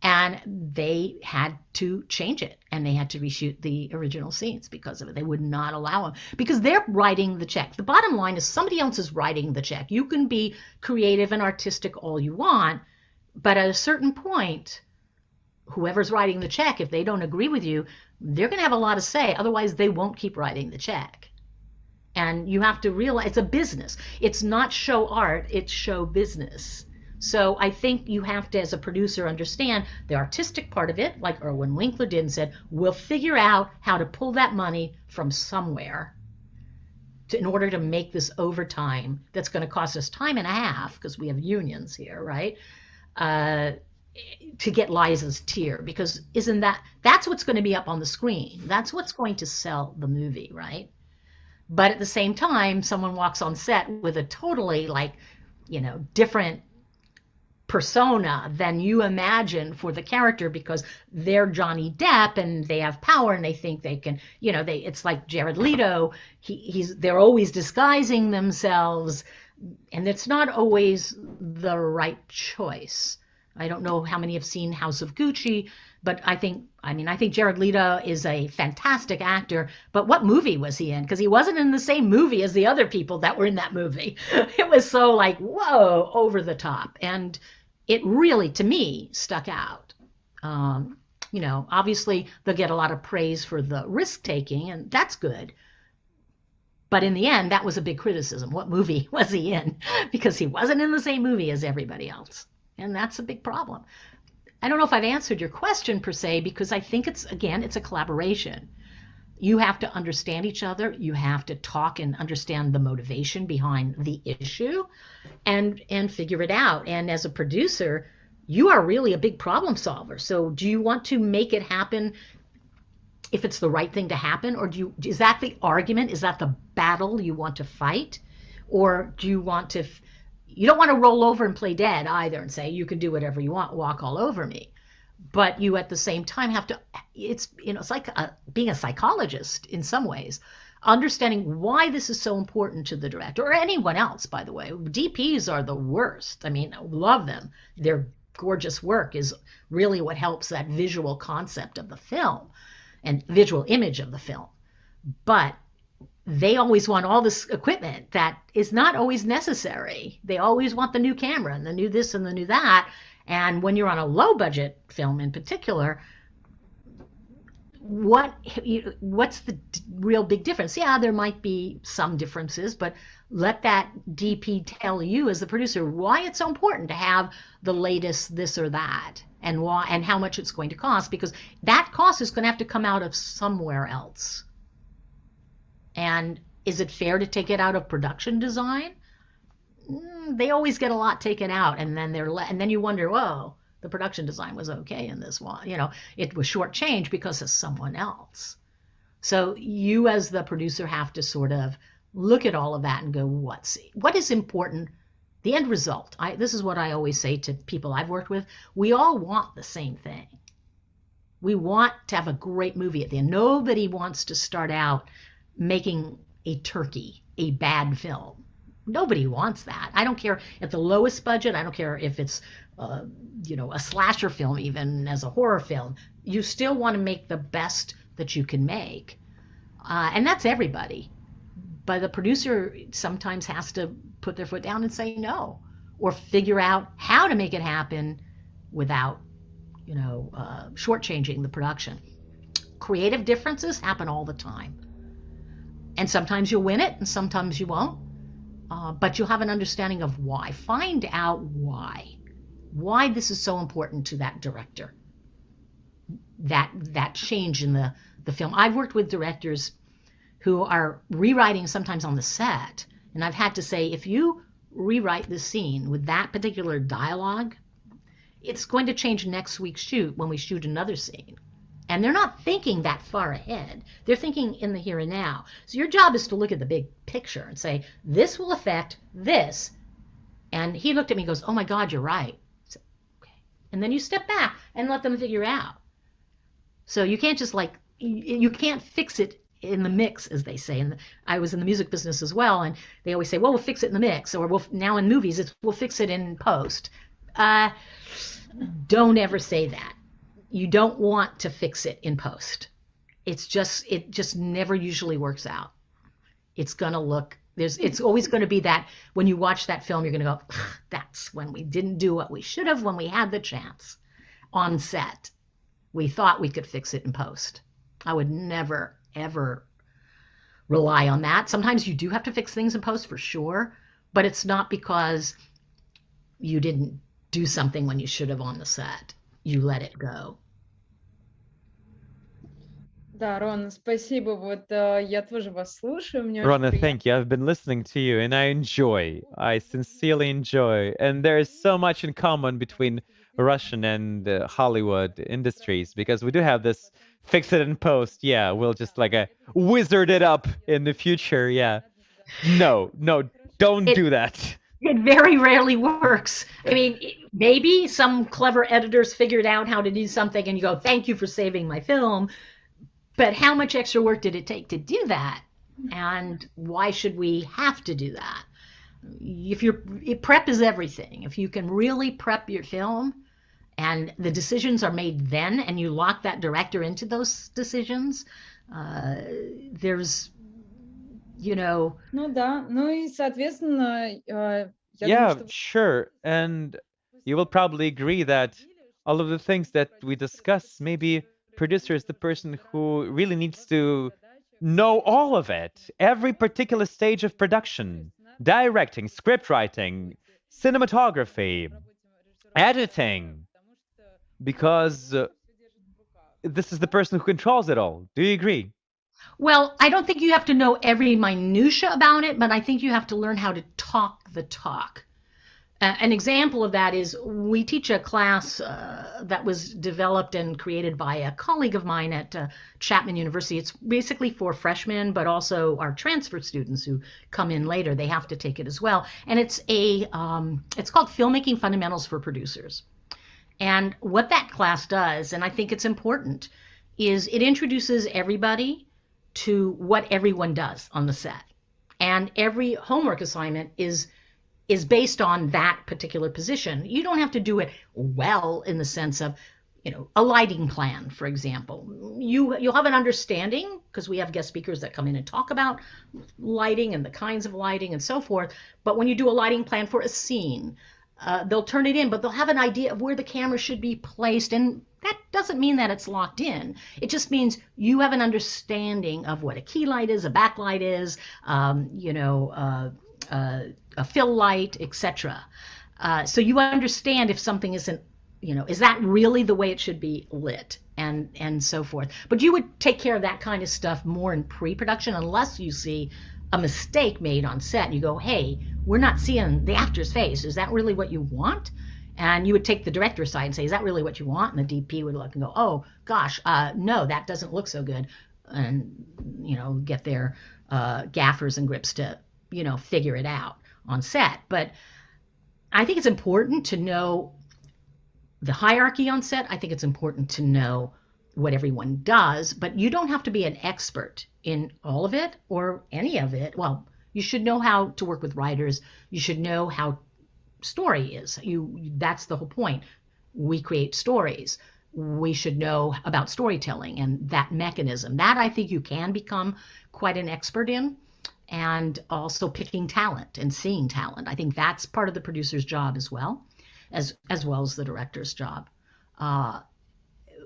And they had to change it, and they had to reshoot the original scenes because of it. They would not allow them because they're writing the check. The bottom line is somebody else is writing the check. You can be creative and artistic all you want, but at a certain point, whoever's writing the check, if they don't agree with you, they're going to have a lot to say. Otherwise, they won't keep writing the check. And you have to realize it's a business. It's not show art, it's show business. So I think you have to, as a producer, understand the artistic part of it, like Irwin Winkler did and said, we'll figure out how to pull that money from somewhere in order to make this overtime that's going to cost us time and a half, because we have unions here, right? To get Liza's tear, because that's what's going to be up on the screen. That's what's going to sell the movie, right? But at the same time, someone walks on set with a totally different persona than you imagine for the character because they're Johnny Depp and they have power and they think they can, it's like Jared Leto. They're always disguising themselves, and it's not always the right choice. I don't know how many have seen House of Gucci, but I think Jared Leto is a fantastic actor, but what movie was he in? Because he wasn't in the same movie as the other people that were in that movie. It was so like, whoa, over the top. And it really, to me, stuck out. Obviously they'll get a lot of praise for the risk-taking, and that's good. But in the end, that was a big criticism. What movie was he in? Because he wasn't in the same movie as everybody else. And that's a big problem. I don't know if I've answered your question per se, because I think it's a collaboration. You have to understand each other. You have to talk and understand the motivation behind the issue and figure it out. And as a producer, you are really a big problem solver. So do you want to make it happen if it's the right thing to happen? Or is that the argument? Is that the battle you want to fight? Or do you want to... You don't want to roll over and play dead either and say, you can do whatever you want, walk all over me. But you at the same time have to, it's like being a psychologist in some ways, understanding why this is so important to the director or anyone else, by the way. DPs are the worst. I mean, I love them. Their gorgeous work is really what helps that visual concept of the film and visual image of the film. But they always want all this equipment that is not always necessary. They always want the new camera and the new this and the new that. And when you're on a low budget film in particular, what's the real big difference? Yeah, there might be some differences, but let that DP tell you as the producer why it's so important to have the latest this or that, and why and how much it's going to cost, because that cost is going to have to come out of somewhere else. And is it fair to take it out of production design? They always get a lot taken out, and then you wonder, whoa, the production design was okay in this one. It was shortchanged because of someone else. So you as the producer have to sort of look at all of that and go, what is important? The end result. This is what I always say to people I've worked with. We all want the same thing. We want to have a great movie at the end. Nobody wants to start out making a turkey, a bad film. Nobody wants that. I don't care at the lowest budget. I don't care if it's, a slasher film, even as a horror film. You still want to make the best that you can make. And that's everybody. But the producer sometimes has to put their foot down and say no, or figure out how to make it happen without shortchanging the production. Creative differences happen all the time. And sometimes you'll win it and sometimes you won't. But you'll have an understanding of why. Find out why this is so important to that director. That change in the film. I've worked with directors who are rewriting sometimes on the set, and I've had to say, if you rewrite the scene with that particular dialogue, it's going to change next week's shoot when we shoot another scene. And they're not thinking that far ahead. They're thinking in the here and now. So your job is to look at the big picture and say, this will affect this. And he looked at me and goes, oh my God, you're right. So, okay. And then you step back and let them figure out. So you can't just you can't fix it in the mix, as they say. And I was in the music business as well, and they always say, well, we'll fix it in the mix, or now in movies, we'll fix it in post. Don't ever say that. You don't want to fix it in post. It just never usually works out. It's going to look, it's always going to be that when you watch that film, you're going to go, that's when we didn't do what we should have when we had the chance on set. We thought we could fix it in post. I would never, ever rely on that. Sometimes you do have to fix things in post for sure, but it's not because you didn't do something when you should have on the set. You let it go. Да, Рона, спасибо. Вот я тоже вас слушаю. Мне очень Rona, приятно. thank you. I've been listening to you and I sincerely enjoy. And there's so much in common between Russian and Hollywood industries, because we do have this fix it in post. Yeah, we'll just wizard it up in the future. Yeah. No, don't do that. It very rarely works. I mean, maybe some clever editors figured out how to do something and you go, thank you for saving my film. But how much extra work did it take to do that? And why should we have to do that? Prep is everything. If you can really prep your film and the decisions are made then and you lock that director into those decisions, there's, Ну да, ну и соответственно, я Yeah, думаю, что sure. And you will probably agree that all of the things that we discuss, maybe producer is the person who really needs to know all of it, every particular stage of production, directing, script writing, cinematography, editing, because this is the person who controls it all. Do you agree? Well, I don't think you have to know every minutia about it, but I think you have to learn how to talk the talk. An example of that is we teach a class that was developed and created by a colleague of mine at Chapman University. It's basically for freshmen, but also our transfer students who come in later. They have to take it as well. And it's called Filmmaking Fundamentals for Producers. And what that class does, and I think it's important, is it introduces everybody to what everyone does on the set. And every homework assignment is based on that particular position. You don't have to do it well in the sense of, a lighting plan, for example. You'll have an understanding, because we have guest speakers that come in and talk about lighting and the kinds of lighting and so forth. But when you do a lighting plan for a scene, they'll turn it in, but they'll have an idea of where the camera should be placed. And that doesn't mean that it's locked in. It just means you have an understanding of what a key light is, a backlight is, a fill light, etc. So you understand if something isn't, is that really the way it should be lit, and so forth. But you would take care of that kind of stuff more in pre-production, unless you see a mistake made on set and you go, hey, we're not seeing the actor's face. Is that really what you want? And you would take the director aside and say, is that really what you want? And the DP would look and go, oh, gosh, no, that doesn't look so good. And, get their gaffers and grips to, figure it out on set. But I think it's important to know the hierarchy on set. I think it's important to know what everyone does, but you don't have to be an expert in all of it or any of it. Well, you should know how to work with writers. You should know how story is. That's the whole point. We create stories. We should know about storytelling and that mechanism. That I think you can become quite an expert in. And also picking talent and seeing talent. I think that's part of the producer's job as well as the director's job.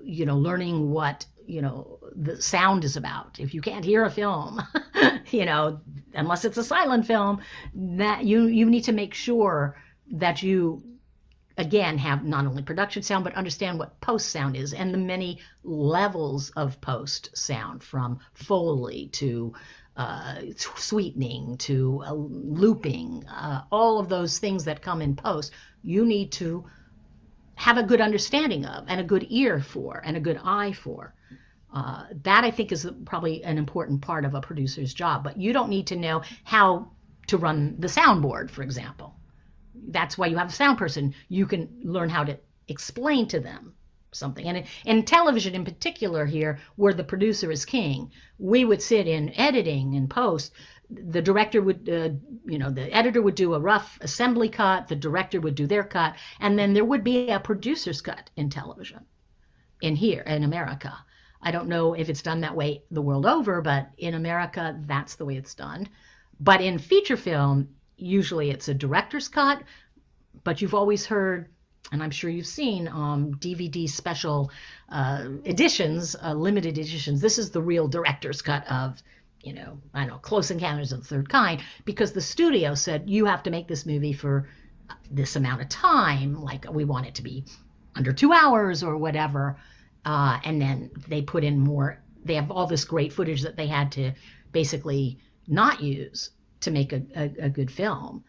learning what, the sound is about. If you can't hear a film, unless it's a silent film, that you need to make sure that you, again, have not only production sound, but understand what post sound is and the many levels of post sound, from Foley to sweetening to looping, all of those things that come in post. You need to have a good understanding of, and a good ear for, and a good eye for. That, I think, is probably an important part of a producer's job. But you don't need to know how to run the soundboard, for example. That's why you have a sound person. You can learn how to explain to them something. And in television in particular here, where the producer is king, we would sit in editing and post. The director would, the editor would do a rough assembly cut, the director would do their cut, and then there would be a producer's cut in television in America. I don't know if it's done that way the world over, but in America, that's the way it's done. But in feature film, usually it's a director's cut, but you've always heard, and I'm sure you've seen DVD special editions, limited editions. This is the real director's cut of, Close Encounters of the Third Kind, because the studio said, you have to make this movie for this amount of time, like we want it to be under 2 hours or whatever. And then they put in more. They have all this great footage that they had to basically not use to make a good film.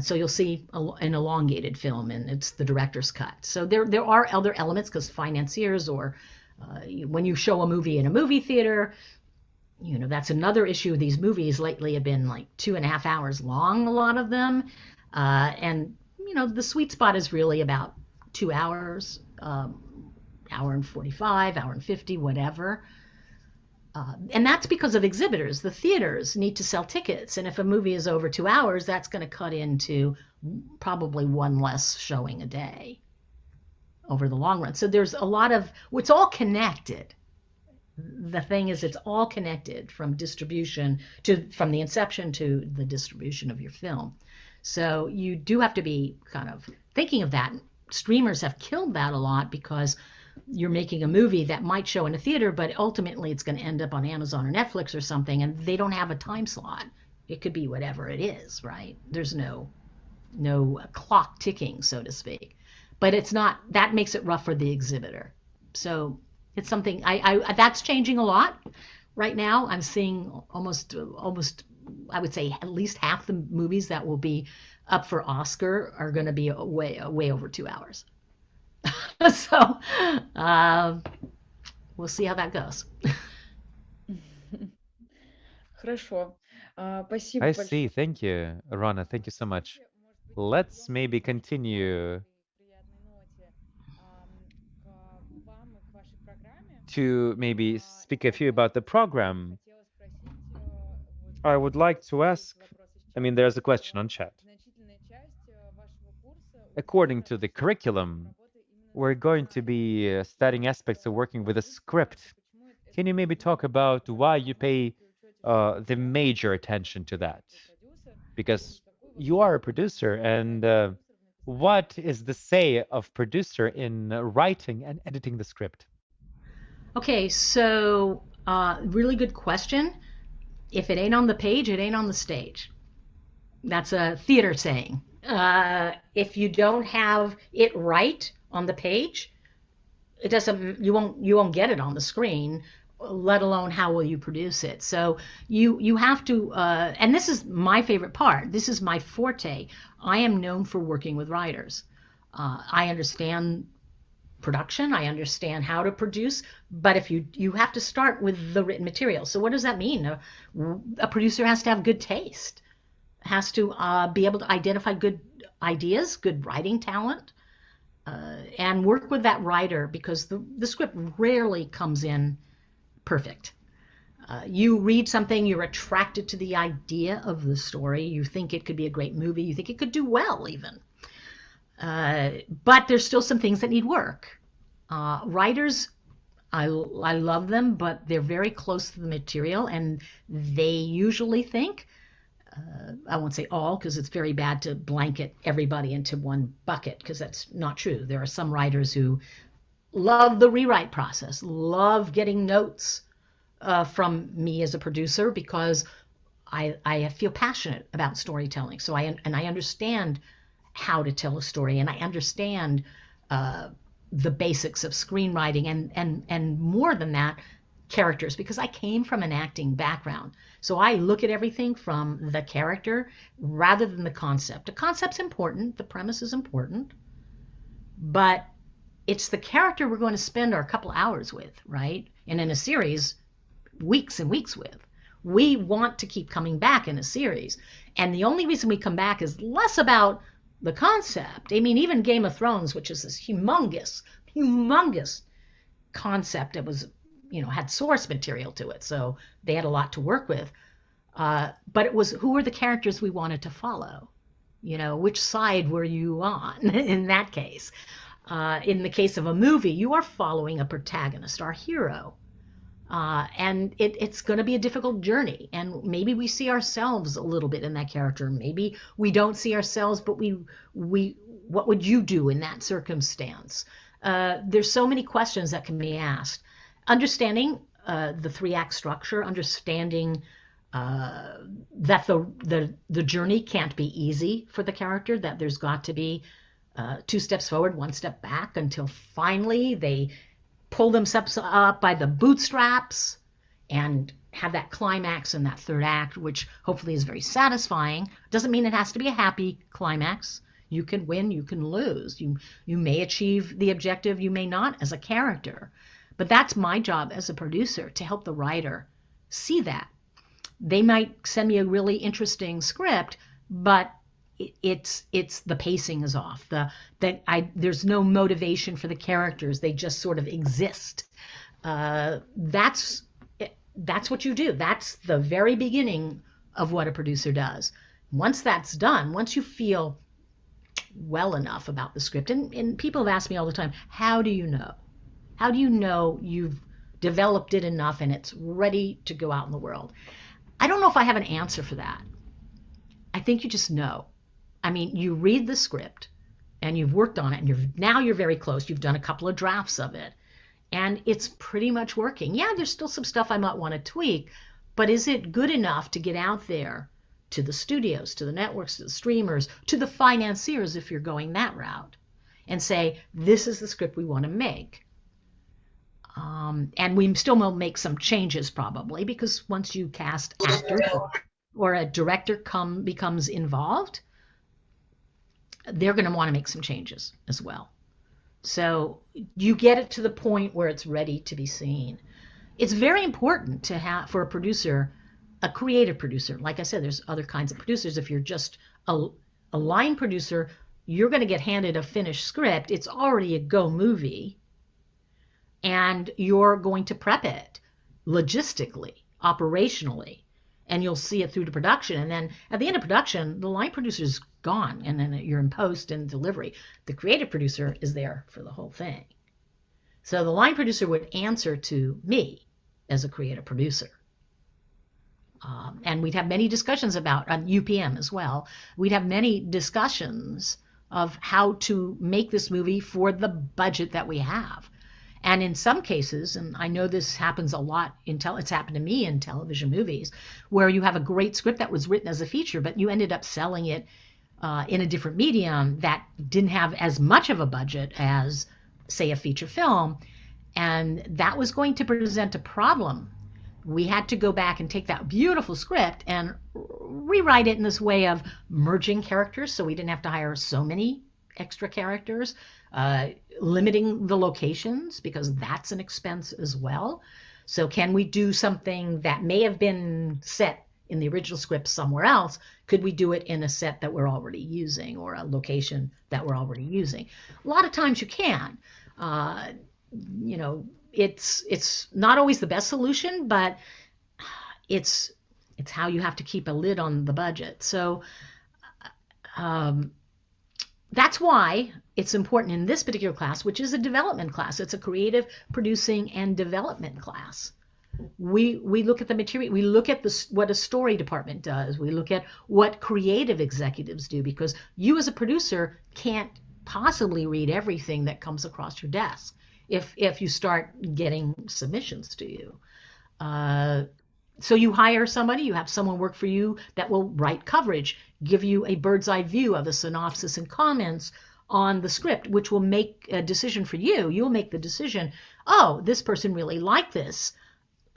So you'll see an elongated film, and it's the director's cut. So there are other elements, because financiers, or when you show a movie in a movie theater, that's another issue. These movies lately have been like 2.5 hours long, a lot of them. And, the sweet spot is really about 2 hours, hour and 45, hour and 50, whatever. And that's because of exhibitors. The theaters need to sell tickets. And if a movie is over 2 hours, that's going to cut into probably one less showing a day over the long run. So there's a lot of, it's all connected. The thing is, it's all connected from distribution from the inception to the distribution of your film. So you do have to be kind of thinking of that. Streamers have killed that a lot, because you're making a movie that might show in a theater, but ultimately it's going to end up on Amazon or Netflix or something, and they don't have a time slot. It could be whatever it is, right? There's no clock ticking, so to speak. But it's not, that makes it rough for the exhibitor. So it's something that's changing a lot right now. I'm seeing almost I would say at least half the movies that will be up for Oscar are going to be way over 2 hours. So we'll see how that goes. Хорошо. Спасибо I большое. see. Thank you, Rona. Thank you so much. Let's maybe continue to maybe speak a few about the program. I would like to ask, there's a question on chat. According to the curriculum, we're going to be studying aspects of working with a script. Can you maybe talk about why you pay the major attention to that? Because you are a producer, and what is the say of producer in writing and editing the script? Okay, so really good question. If it ain't on the page, it ain't on the stage. That's a theater saying. If you don't have it right on the page, it doesn't. You won't get it on the screen. Let alone how will you produce it? So you have to. And this is my favorite part. This is my forte. I am known for working with writers. I understand production. I understand how to produce. But if you have to start with the written material. So what does that mean? A producer has to have good taste. Has to be able to identify good ideas, good writing talent, and work with that writer, because the script rarely comes in perfect. You read something, you're attracted to the idea of the story, you think it could be a great movie, you think it could do well even. But there's still some things that need work. Writers, I love them, but they're very close to the material, and they usually think, I won't say all, because it's very bad to blanket everybody into one bucket, because that's not true. There are some writers who love the rewrite process, love getting notes from me as a producer, because I feel passionate about storytelling. So I understand how to tell a story, and I understand the basics of screenwriting, and more than that, characters, because I came from an acting background. So I look at everything from the character rather than the concept. The concept's important, the premise is important, but it's the character we're going to spend our couple hours with, right? And in a series, weeks and weeks with. We want to keep coming back in a series. And the only reason we come back is less about the concept. I mean, even Game of Thrones, which is this humongous concept that was, had source material to it. So they had a lot to work with. But it was, who were the characters we wanted to follow? Which side were you on in that case? In the case of a movie, you are following a protagonist, our hero. And it's going to be a difficult journey. And maybe we see ourselves a little bit in that character. Maybe we don't see ourselves, but what would you do in that circumstance? There's so many questions that can be asked. Understanding the 3-act structure, understanding that the journey can't be easy for the character, that there's got to be 2 steps forward, 1 step back, until finally they pull themselves up by the bootstraps and have that climax in that 3rd act, which hopefully is very satisfying. Doesn't mean it has to be a happy climax. You can win, you can lose. You may achieve the objective, you may not as a character. But that's my job as a producer, to help the writer see that. They might send me a really interesting script, but it's the pacing is off. There's no motivation for the characters. They just sort of exist. That's what you do. That's the very beginning of what a producer does. Once that's done, once you feel well enough about the script, and people have asked me all the time, how do you know? How do you know you've developed it enough and it's ready to go out in the world? I don't know if I have an answer for that. I think you just know. I mean, you read the script and you've worked on it, and now you're very close. You've done a couple of drafts of it and it's pretty much working. Yeah, there's still some stuff I might want to tweak, but is it good enough to get out there to the studios, to the networks, to the streamers, to the financiers if you're going that route, and say, this is the script we want to make? And we still will make some changes probably, because once you cast actors or a director becomes involved, they're going to want to make some changes as well. So you get it to the point where it's ready to be seen. It's very important to have, for a producer, a creative producer. Like I said, there's other kinds of producers. If you're just a line producer, you're going to get handed a finished script. It's already a go movie, and you're going to prep it logistically, operationally, and you'll see it through to production. And then at the end of production, the line producer is gone, and then you're in post and delivery. The creative producer is there for the whole thing. So the line producer would answer to me as a creative producer. And we'd have many discussions about UPM as well. We'd have many discussions of how to make this movie for the budget that we have. And in some cases, and I know this happens a lot, it's happened to me in television movies, where you have a great script that was written as a feature, but you ended up selling it in a different medium that didn't have as much of a budget as, say, a feature film. And that was going to present a problem. We had to go back and take that beautiful script and rewrite it in this way of merging characters, so we didn't have to hire so many extra characters, limiting the locations, because that's an expense as well. So can we do something that may have been set in the original script somewhere else? Could we do it in a set that we're already using, or a location that we're already using? A lot of times you can. It's not always the best solution, but it's how you have to keep a lid on the budget. So that's why it's important in this particular class, which is a development class. It's a creative producing and development class. We look at the material, we look at what a story department does, we look at what creative executives do, because you as a producer can't possibly read everything that comes across your desk. if you start getting submissions to you. So you hire somebody, you have someone work for you that will write coverage, give you a bird's eye view of the synopsis and comments on the script, which will make a decision for you. You'll make the decision, oh, this person really liked this.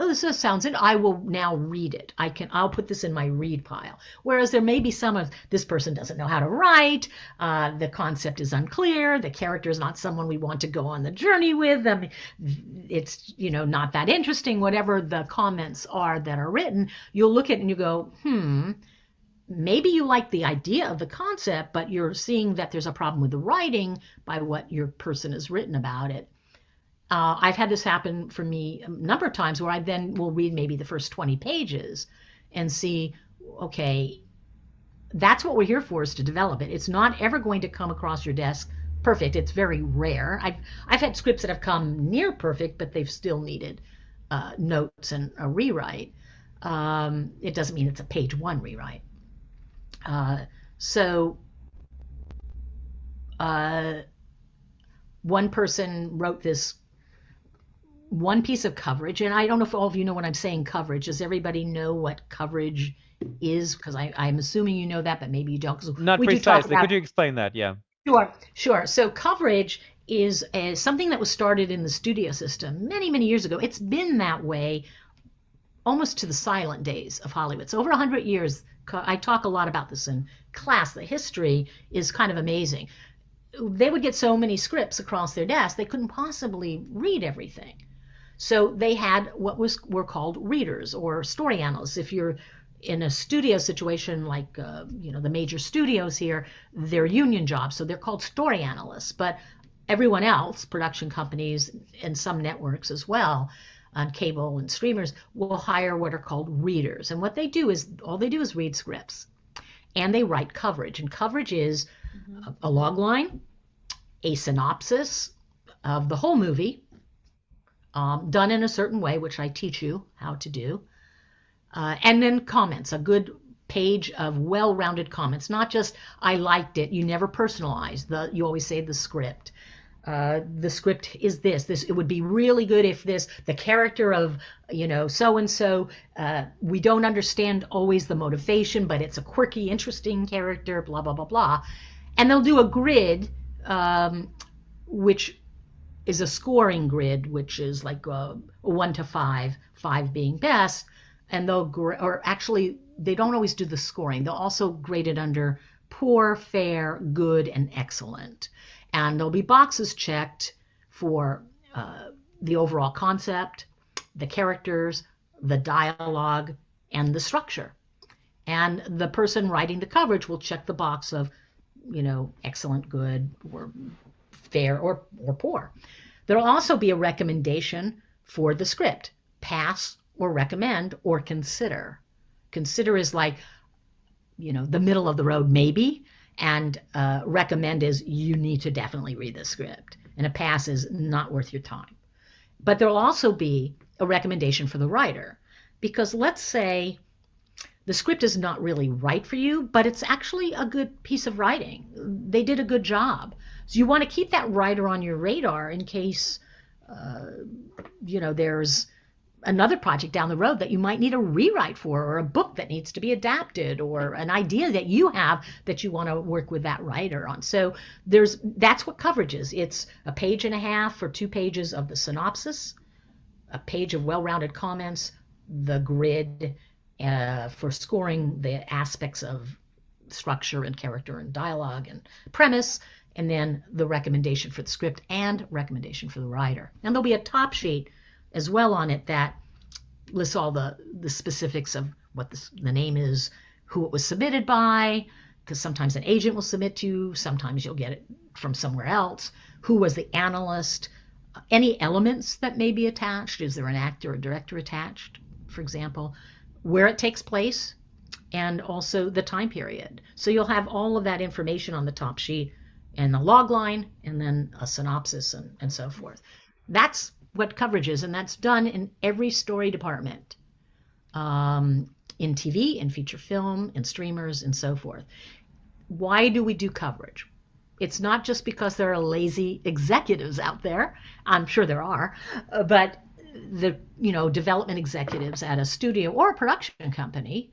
Oh, this sounds it. I will now read it. I'll put this in my read pile. Whereas there may be some of this person doesn't know how to write. The concept is unclear. The character is not someone we want to go on the journey with. I mean, it's not that interesting. Whatever the comments are that are written, you'll look at it and you go, maybe you like the idea of the concept, but you're seeing that there's a problem with the writing by what your person has written about it. I've had this happen for me a number of times where I then will read maybe the first 20 pages and see, okay, that's what we're here for, is to develop it. It's not ever going to come across your desk perfect. It's very rare. I've had scripts that have come near perfect, but they've still needed notes and a rewrite. It doesn't mean it's a page one rewrite. One person wrote this one piece of coverage, and I don't know if all of you know what I'm saying coverage. Does everybody know what coverage is? Because I'm assuming you know that, but maybe you don't. Not precisely. Could you explain that? Yeah. Sure. So coverage is something that was started in the studio system many, many years ago. It's been that way almost to the silent days of Hollywood. So over 100 years, I talk a lot about this in class. The history is kind of amazing. They would get so many scripts across their desk, they couldn't possibly read everything. So they had what were called readers or story analysts. If you're in a studio situation like the major studios here, they're union jobs, so they're called story analysts. But everyone else, production companies and some networks as well, on cable and streamers, will hire what are called readers. And what they do is read scripts, and they write coverage. And coverage is a log line, a synopsis of the whole movie, done in a certain way, which I teach you how to do, and then comments, a good page of well-rounded comments, not just I liked it. You never personalize. You always say the script. The script is this. It would be really good if the character of so-and-so, we don't understand always the motivation, but it's a quirky, interesting character, blah, blah, blah, blah. And they'll do a grid, which is a scoring grid, which is like a 1 to 5, 5 being best. And they don't always do the scoring. They'll also grade it under poor, fair, good, and excellent. And there'll be boxes checked for the overall concept, the characters, the dialogue, and the structure. And the person writing the coverage will check the box of, excellent, good, or fair, or poor. There'll also be a recommendation for the script, pass or recommend or consider. Consider is like, the middle of the road maybe, and recommend is you need to definitely read the script, and a pass is not worth your time. But there'll also be a recommendation for the writer, because let's say the script is not really right for you, but it's actually a good piece of writing. They did a good job. So you want to keep that writer on your radar in case, there's another project down the road that you might need a rewrite for, or a book that needs to be adapted, or an idea that you have that you want to work with that writer on. So that's what coverage is. It's a page and a half or 2 pages of the synopsis, a page of well-rounded comments, the grid for scoring the aspects of structure and character and dialogue and premise, and then the recommendation for the script and recommendation for the writer. And there'll be a top sheet as well on it that lists all the specifics of what the name is, who it was submitted by, because sometimes an agent will submit to you, sometimes you'll get it from somewhere else, who was the analyst, any elements that may be attached, is there an actor or director attached, for example, where it takes place, and also the time period. So you'll have all of that information on the top sheet, and the log line, and then a synopsis and so forth. That's what coverage is, and that's done in every story department, in TV, in feature film, in streamers, and so forth. Why do we do coverage? It's not just because there are lazy executives out there. I'm sure there are, but the development executives at a studio or a production company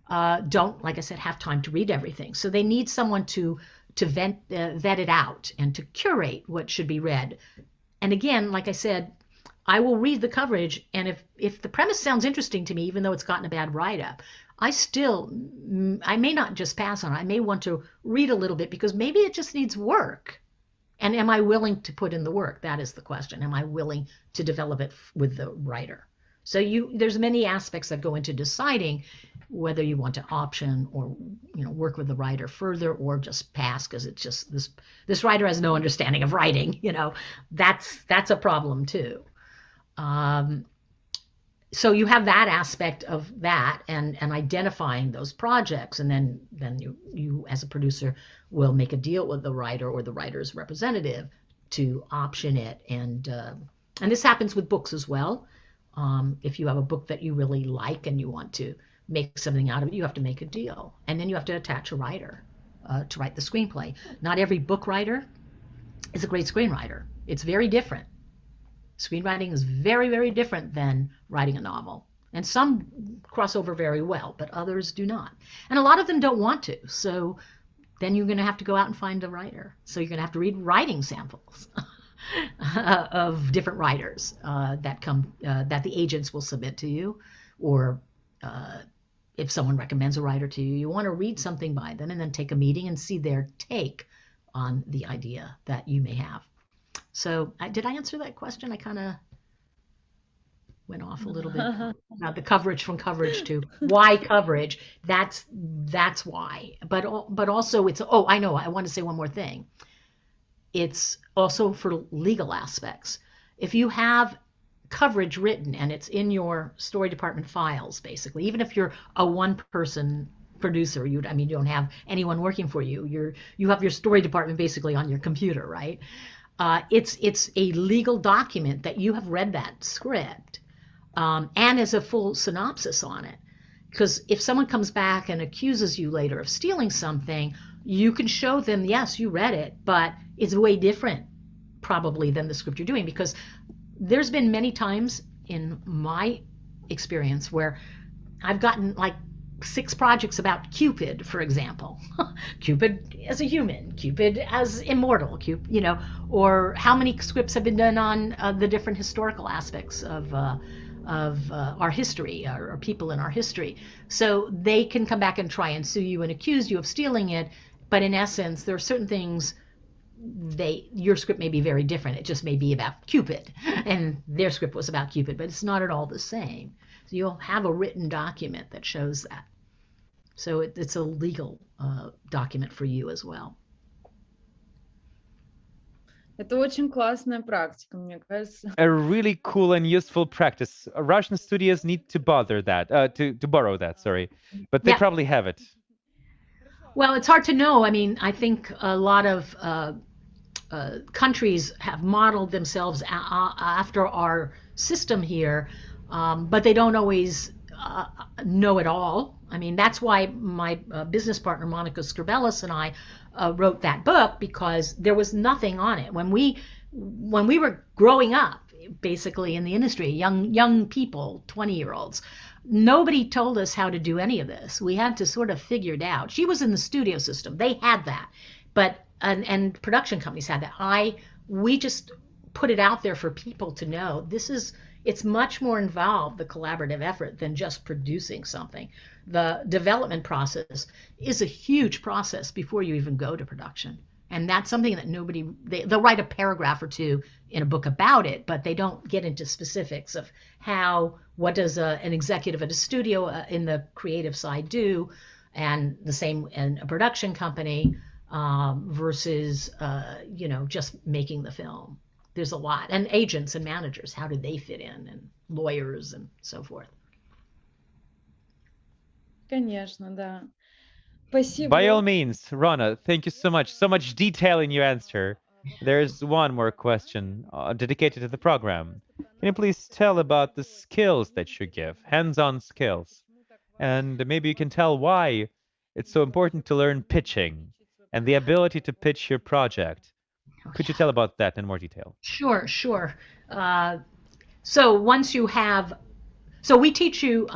don't, like I said, have time to read everything. So they need someone to vet it out and to curate what should be read. And again, like I said, I will read the coverage, and if the premise sounds interesting to me, even though it's gotten a bad write-up, I may not just pass on it. I may want to read a little bit because maybe it just needs work. And am I willing to put in the work? That is the question. Am I willing to develop it with the writer? So there's many aspects that go into deciding whether you want to option or work with the writer further or just pass because it's just this writer has no understanding of writing. That's a problem too. So you have that aspect of that and identifying those projects, and then you as a producer will make a deal with the writer or the writer's representative to option it, and this happens with books as well. If you have a book that you really like and you want to make something out of it, you have to make a deal, and then you have to attach a writer to write the screenplay. Not every book writer is a great screenwriter. It's very different. Screenwriting is very, very different than writing a novel. And some cross over very well, but others do not. And a lot of them don't want to. So then you're going to have to go out and find a writer. So you're going to have to read writing samples of different writers that the agents will submit to you. Or if someone recommends a writer to you, you want to read something by them and then take a meeting and see their take on the idea that you may have. So did I answer that question? I kind of went off a little bit about the coverage from coverage to why coverage. That's why. But also it's, I know, I want to say one more thing. It's also for legal aspects. If you have coverage written and it's in your story department files, basically, even if you're a one-person producer, you don't have anyone working for you. You have your story department basically on your computer, right? It's a legal document that you have read that script and as a full synopsis on it. Because if someone comes back and accuses you later of stealing something, you can show them, yes, you read it, but it's way different probably than the script you're doing. Because there's been many times in my experience where I've gotten like 6 projects about Cupid, for example. Cupid as a human, Cupid as immortal, or how many scripts have been done on the different historical aspects of our history or people in our history. So they can come back and try and sue you and accuse you of stealing it, but in essence, there are certain things your script may be very different. It just may be about Cupid, and their script was about Cupid, but it's not at all the same. So you'll have a written document that shows that. So it's a legal document for you as well. Это очень классная практика, мне кажется. A really cool and useful practice. Russian studios need to borrow that, sorry, but they probably have it. Well, it's hard to know. I think a lot of countries have modeled themselves after our system here, but they don't always know it all. That's why my business partner, Monikoi Skirbelis, and I wrote that book, because there was nothing on it. When we were growing up, basically in the industry, young people, 20-year-olds, nobody told us how to do any of this. We had to sort of figure it out. She was in the studio system. They had that. And production companies had that. We just put it out there for people to know. It's much more involved, the collaborative effort, than just producing something. The development process is a huge process before you even go to production. And that's something that they'll write a paragraph or two in a book about it, but they don't get into specifics of what does an executive at a studio in the creative side do, and the same in a production company versus, just making the film. There's a lot. And agents and managers, how do they fit in? And lawyers and so forth. Конечно, да. Спасибо. By all means, Rona, thank you so much. So much detail in your answer. There's one more question dedicated to the program. Can you please tell about the skills that you give, hands-on skills? And maybe you can tell why it's so important to learn pitching and the ability to pitch your project. Could you tell about that in more detail? Sure, sure. So once you have, so we teach you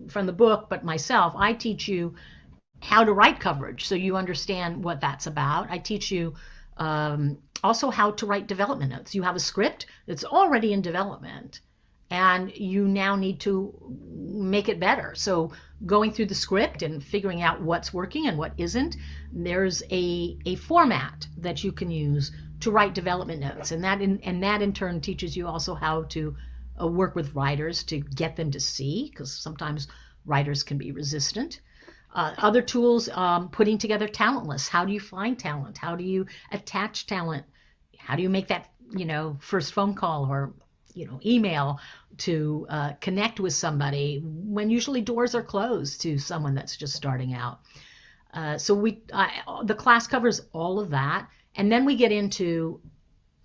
from the book, but myself, I teach you how to write coverage so you understand what that's about. I teach you also how to write development notes. You have a script that's already in development, and you now need to make it better. So going through the script and figuring out what's working and what isn't, there's a format that you can use to write development notes, and that in turn teaches you also how to work with writers to get them to see, because sometimes writers can be resistant. Other tools, putting together talent lists. How do you find talent? How do you attach talent? How do you make that, first phone call or, email to connect with somebody when usually doors are closed to someone that's just starting out? So the class covers all of that. And then we get into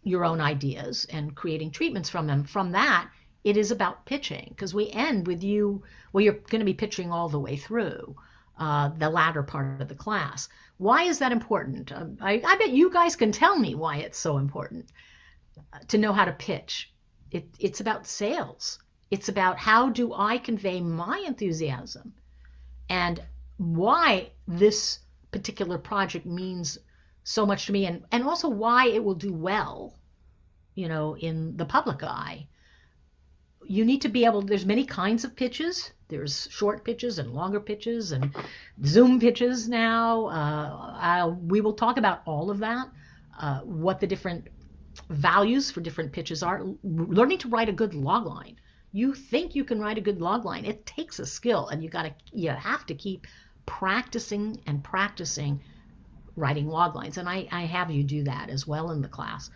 your own ideas and creating treatments from them. From that, it is about pitching, because we end with you, well, you're going to be pitching all the way through. The latter part of the class. Why is that important? I bet you guys can tell me why it's so important to know how to pitch. It's about sales. It's about how do I convey my enthusiasm and why this particular project means so much to me, and also why it will do well, in the public eye. You need to be able, there's many kinds of pitches. There's short pitches and longer pitches and Zoom pitches now. We will talk about all of that, what the different values for different pitches are. Learning to write a good logline. You think you can write a good logline. It takes a skill, and you have to keep practicing and practicing writing loglines. And I have you do that as well in the class.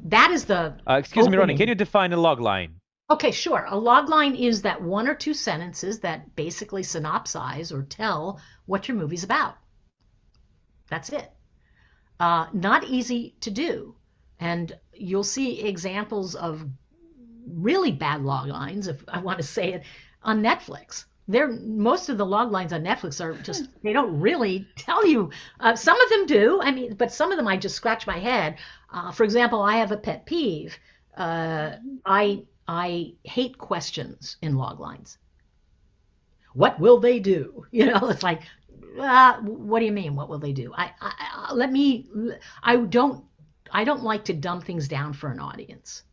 That is the excuse me, Ronan, can you define a logline? Okay, sure. A logline is that one or two sentences that basically synopsize or tell what your movie's about. That's it. Not easy to do. And you'll see examples of really bad loglines, if I want to say it, on Netflix. Most of the loglines on Netflix are just, they don't really tell you. Some of them do, but some of them I just scratch my head. For example, I have a pet peeve. I hate questions in loglines. What will they do? It's like, what do you mean? What will they do? I don't like to dumb things down for an audience.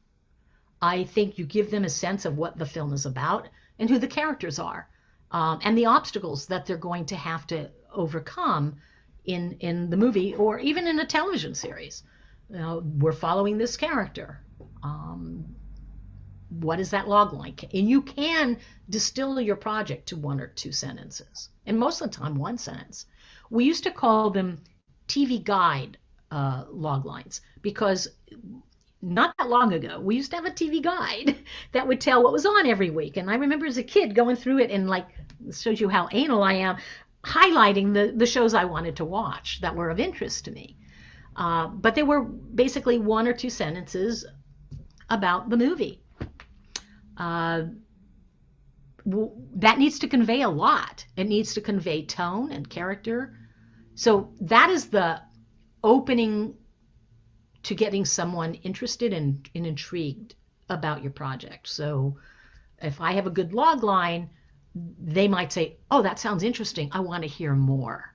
I think you give them a sense of what the film is about and who the characters are, and the obstacles that they're going to have to overcome in the movie or even in a television series. We're following this character. What is that log line? And you can distill your project to one or two sentences, and most of the time one sentence. We used to call them TV guide log lines, because not that long ago we used to have a TV guide that would tell what was on every week. And I remember as a kid going through it and, like, this shows you how anal I am, highlighting the shows I wanted to watch that were of interest to me. But they were basically one or two sentences about the movie. That needs to convey a lot. It needs to convey tone and character. So that is the opening to getting someone interested and intrigued about your project. So if I have a good log line, they might say, oh, that sounds interesting. I want to hear more.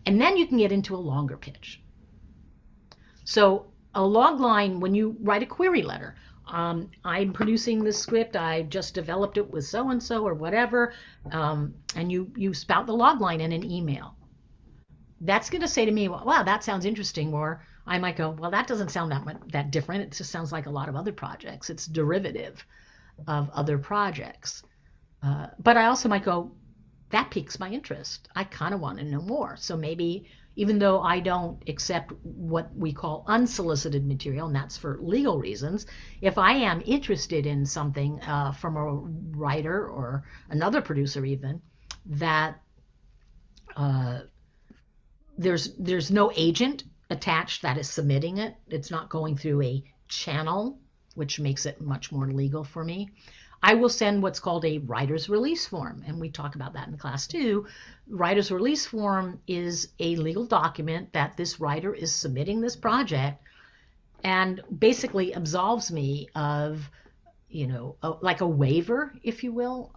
And then you can get into a longer pitch. So a log line, when you write a query letter, I'm producing this script, I just developed it with so-and-so or whatever, and you spout the log line in an email. That's going to say to me, wow, that sounds interesting. Or I might go, well, that doesn't sound that different. It just sounds like a lot of other projects. It's derivative of other projects. But I also might go, that piques my interest. I kind of want to know more. So maybe, even though I don't accept what we call unsolicited material, and that's for legal reasons, if I am interested in something from a writer or another producer even, that there's no agent attached that is submitting it. It's not going through a channel, which makes it much more legal for me. I will send what's called a writer's release form, and we talk about that in class too. Writer's release form is a legal document that this writer is submitting this project and basically absolves me of, like a waiver, if you will,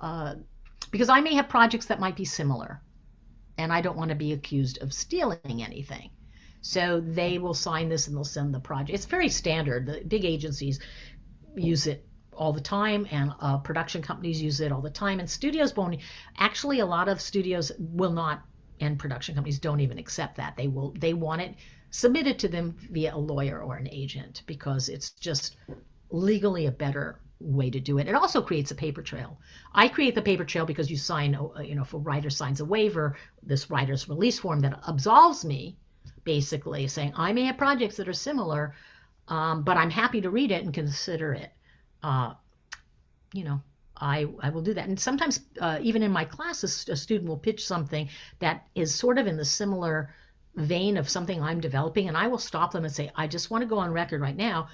because I may have projects that might be similar, and I don't want to be accused of stealing anything. So they will sign this and they'll send the project. It's very standard. The big agencies use it all the time, and production companies use it all the time, and studios won't. Actually, a lot of studios will not, and production companies don't even accept that. They want it submitted to them via a lawyer or an agent, because it's just legally a better way to do it. It also creates a paper trail. I create the paper trail because you sign, if a writer signs a waiver, this writer's release form that absolves me, basically saying I may have projects that are similar, but I'm happy to read it and consider it. I will do that. And sometimes even in my classes, a student will pitch something that is sort of in the similar vein of something I'm developing, and I will stop them and say, I just want to go on record right now.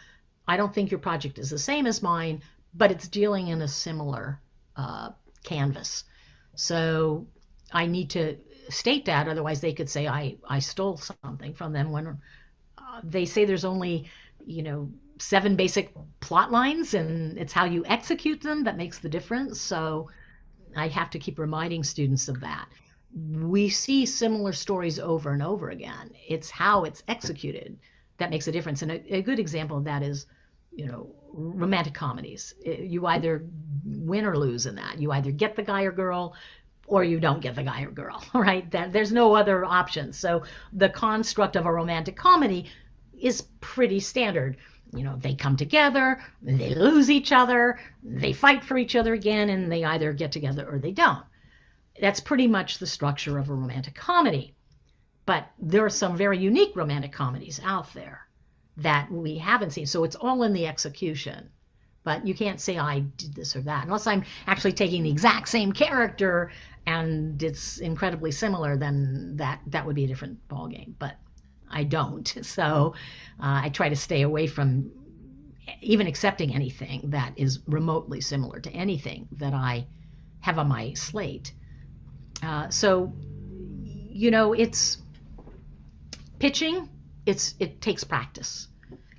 I don't think your project is the same as mine, but it's dealing in a similar canvas. So I need to state that, otherwise they could say I stole something from them, when they say there's only 7 basic plot lines, and it's how you execute them that makes the difference. So I have to keep reminding students of that. We see similar stories over and over again. It's how it's executed that makes a difference. And a good example of that is, romantic comedies. You either win or lose in that. You either get the guy or girl, or you don't get the guy or girl, right? There's no other option. So the construct of a romantic comedy is pretty standard. They come together, they lose each other, they fight for each other again, and they either get together or they don't. That's pretty much the structure of a romantic comedy. But there are some very unique romantic comedies out there that we haven't seen. So it's all in the execution. But you can't say I did this or that. Unless I'm actually taking the exact same character and it's incredibly similar, then that would be a different ballgame. But I don't. So I try to stay away from even accepting anything that is remotely similar to anything that I have on my slate. So it's pitching. It takes practice.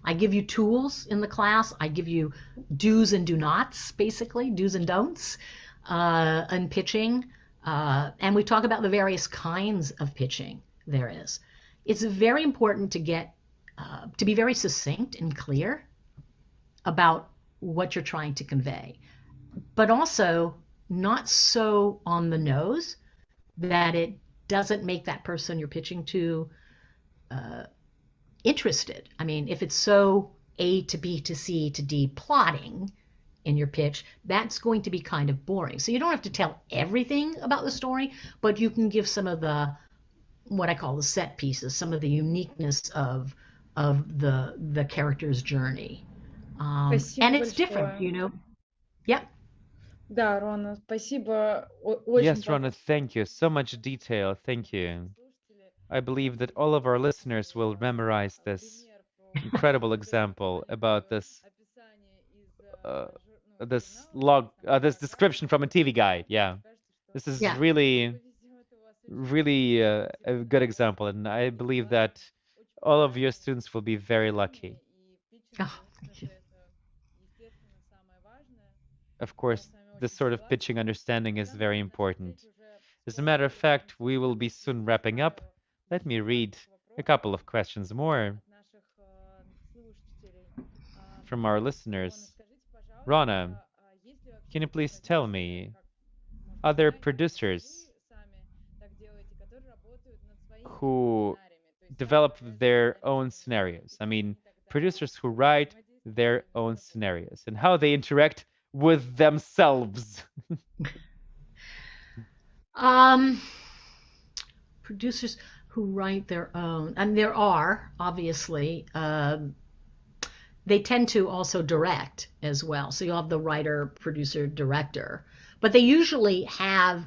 I give you tools in the class. I give you do's and do nots, basically, do's and don'ts in pitching. And we talk about the various kinds of pitching there is. It's very important to be very succinct and clear about what you're trying to convey, but also not so on the nose that it doesn't make that person you're pitching to interested. I mean, if it's so A to B to C to D plotting in your pitch, that's going to be kind of boring. So you don't have to tell everything about the story, but you can give some of the, what I call the set pieces, some of the uniqueness of the character's journey. And it's different, Yep. Да, Рона, спасибо. Yes, Rona, thank you. So much detail. Thank you. I believe that all of our listeners will memorize this incredible example about this this description from a TV guide. Yeah, this is really a good example, and I believe that all of your students will be very lucky. Oh, thank you. Of course, this sort of pitching understanding is very important. As a matter of fact, we will be soon wrapping up. Let me read a couple of questions more from our listeners. Rona, can you please tell me, are there producers who develop their own scenarios? I mean, producers who write their own scenarios and how they interact with themselves. Producers who write their own, and there are, obviously, they tend to also direct as well. So you'll have the writer, producer, director, but they usually have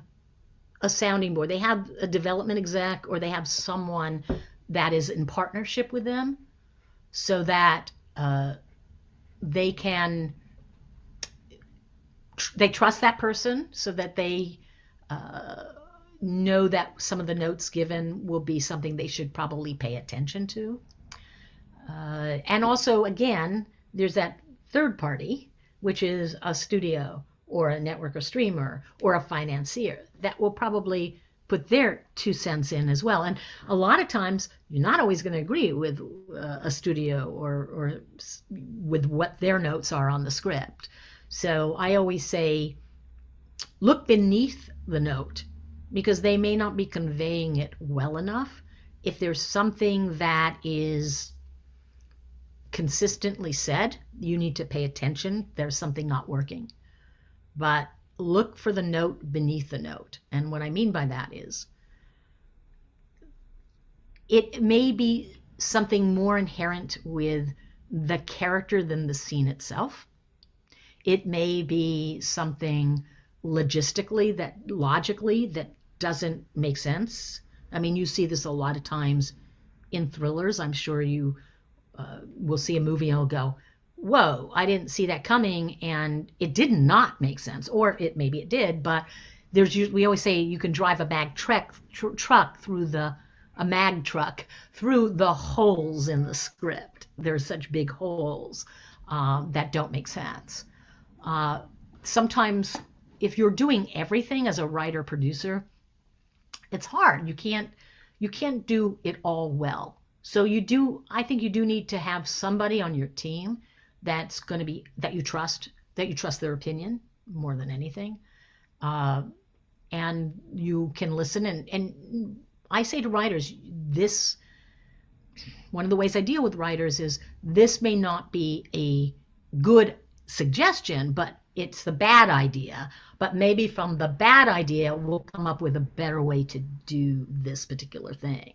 a sounding board. They have a development exec, or they have someone that is in partnership with them, so that they can they trust that person so that they know that some of the notes given will be something they should probably pay attention to. And also, again, there's that third party, which is a studio or a network or streamer or a financier that will probably put their 2 cents in as well. And a lot of times you're not always going to agree with a studio or with what their notes are on the script. So I always say, look beneath the note, because they may not be conveying it well enough. If there's something that is consistently said, you need to pay attention. There's something not working. But look for the note beneath the note. And what I mean by that is, it may be something more inherent with the character than the scene itself. It may be something logically that doesn't make sense. I mean, you see this a lot of times in thrillers. I'm sure you will see a movie and you'll go, whoa, I didn't see that coming, and it did not make sense. Or maybe it did, but we always say you can drive a mag truck through the holes in the script. There's such big holes that don't make sense. Sometimes if you're doing everything as a writer producer, it's hard. You can't do it all well. So I think you do need to have somebody on your team that's going to be, that you trust their opinion more than anything. And you can listen. And I say to writers, one of the ways I deal with writers is, this may not be a good suggestion, but it's the bad idea. But maybe from the bad idea, we'll come up with a better way to do this particular thing.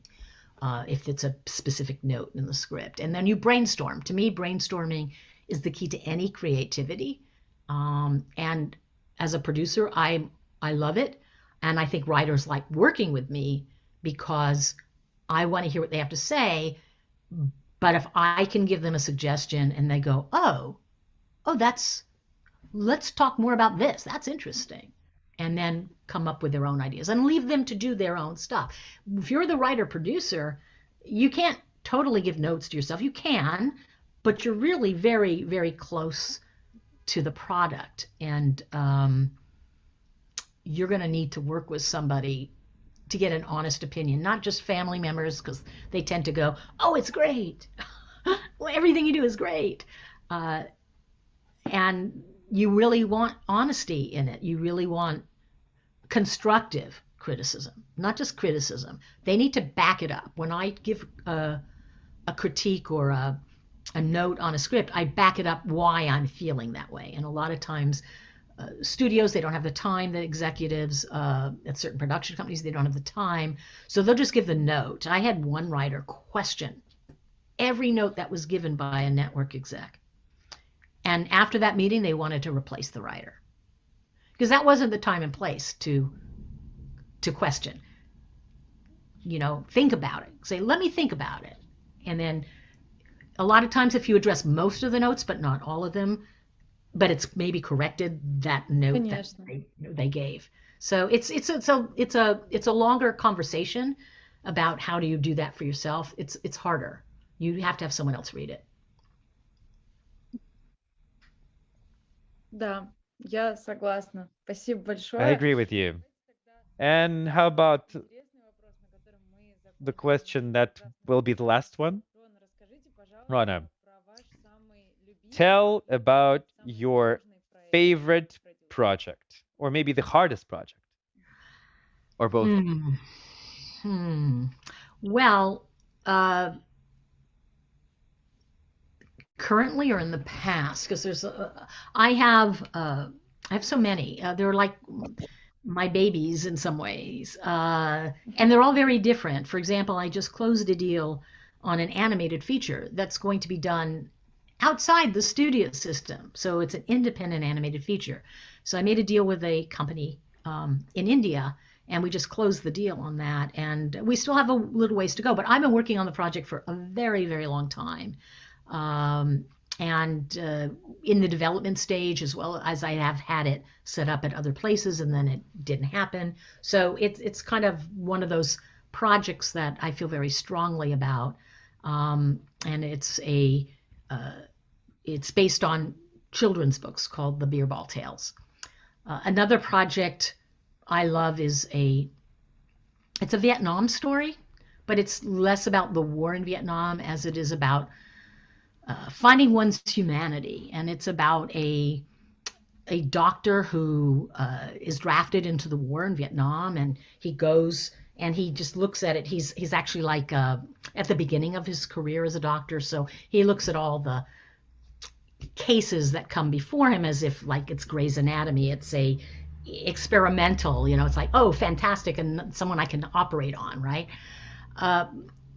If it's a specific note in the script. And then you brainstorm. To me, brainstorming is the key to any creativity. And as a producer, I love it. And I think writers like working with me because I want to hear what they have to say. But if I can give them a suggestion and they go, oh, let's talk more about this. That's interesting. And then come up with their own ideas and leave them to do their own stuff. If you're the writer-producer, you can't totally give notes to yourself. You can, but you're really very, very close to the product. And you're going to need to work with somebody to get an honest opinion, not just family members, because they tend to go, oh, it's great. Well, everything you do is great. And you really want honesty in it. You really want constructive criticism, not just criticism. They need to back it up. When I give a critique or a note on a script, I back it up why I'm feeling that way. And a lot of times, studios, they don't have the time. The executives at certain production companies, they don't have the time. So they'll just give the note. I had one writer question every note that was given by a network exec. And after that meeting, they wanted to replace the writer, because that wasn't the time and place to question. Think about it. Say, let me think about it. And then a lot of times, if you address most of the notes, but not all of them, but it's maybe corrected that note Конечно. That they gave. So it's a longer conversation about how do you do that for yourself. It's harder. You have to have someone else read it. Да, я согласна. Спасибо большое. I agree with you. And how about the question that will be the last one? Rona, tell about your favorite project, or maybe the hardest project, or both. Well, currently or in the past, because I have so many. They're like my babies in some ways, and they're all very different. For example, I just closed a deal on an animated feature that's going to be done outside the studio system. So it's an independent animated feature. So I made a deal with a company in India, and we just closed the deal on that. And we still have a little ways to go, but I've been working on the project for a very, very long time. and in the development stage, as well as I have had it set up at other places, and then it didn't happen. So it's kind of one of those projects that I feel very strongly about, and it's based on children's books called The Beerball Tales. Another project I love is it's a Vietnam story, but it's less about the war in Vietnam as it is about finding one's humanity. And it's about a doctor who is drafted into the war in Vietnam, and he goes and he just looks at it. He's actually like at the beginning of his career as a doctor, so he looks at all the cases that come before him as if like it's Grey's Anatomy. It's a experimental, it's like, oh, fantastic, and someone I can operate on, right?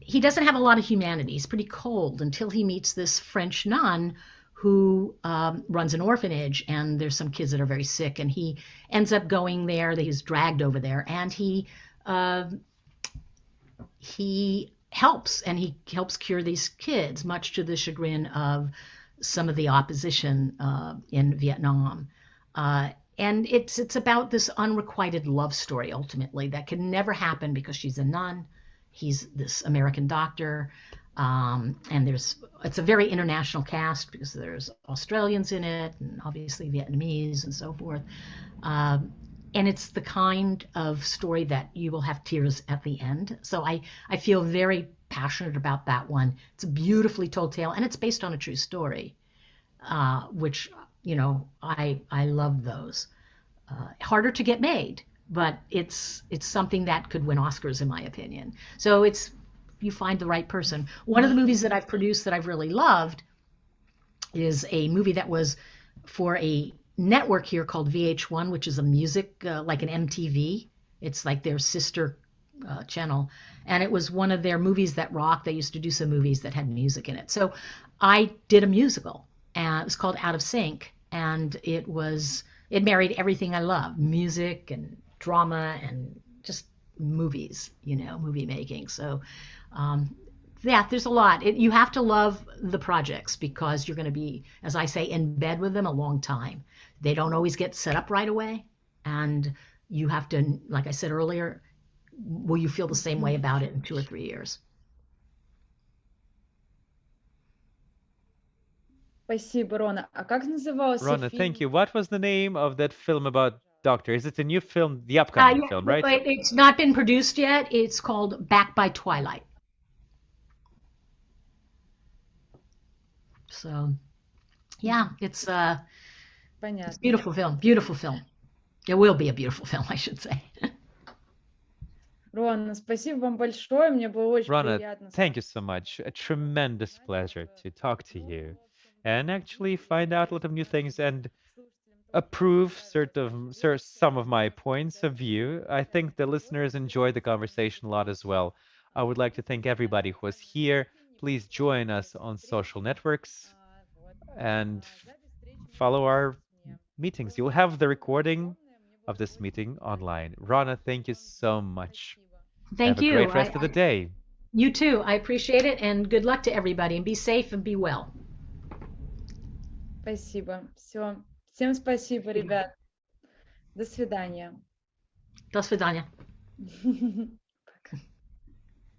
He doesn't have a lot of humanity. He's pretty cold until he meets this French nun who runs an orphanage, and there's some kids that are very sick, and he ends up going there. He's dragged over there, and he helps cure these kids, much to the chagrin of some of the opposition in Vietnam. And it's about this unrequited love story, ultimately, that can never happen because she's a nun. He's this American doctor. And it's a very international cast because there's Australians in it, and obviously Vietnamese and so forth. And it's the kind of story that you will have tears at the end. So I feel very passionate about that one. It's a beautifully told tale, and it's based on a true story, which, I love those. Harder to get made, but it's something that could win Oscars, in my opinion. So you find the right person. One of the movies that I've produced that I've really loved is a movie that was for a network here called VH1, which is a music, like an MTV. It's like their sister channel. And it was one of their movies that rocked. They used to do some movies that had music in it. So I did a musical, and it was called Out of Sync. And it married everything I love, music and drama and just movies, movie making. So there's a lot. You have to love the projects because you're going to be, as I say, in bed with them a long time. They don't always get set up right away. And you have to, like I said earlier, will you feel the same way about it in 2 or 3 years? Спасибо, Рона. А как назывался Rona, фильм? thank you. What was the name of that film about doctor? Is it a new film, the upcoming film, right? It's not been produced yet. It's called Back by Twilight. So, yeah, it's a beautiful film. Beautiful film. It will be a beautiful film, I should say. Рона, спасибо вам большое. Мне было очень Rona, приятно. thank you so much. A tremendous pleasure to talk to you and actually find out a lot of new things and approve some of my points of view. I think the listeners enjoyed the conversation a lot as well. I would like to thank everybody who was here. Please join us on social networks and follow our meetings. You'll have the recording of this meeting online. Rona, thank you so much. Thank you. Have a great rest of the day. You too. I appreciate it, and good luck to everybody, and be safe and be well. Спасибо. Все. Всем спасибо, ребят. До свидания. До свидания.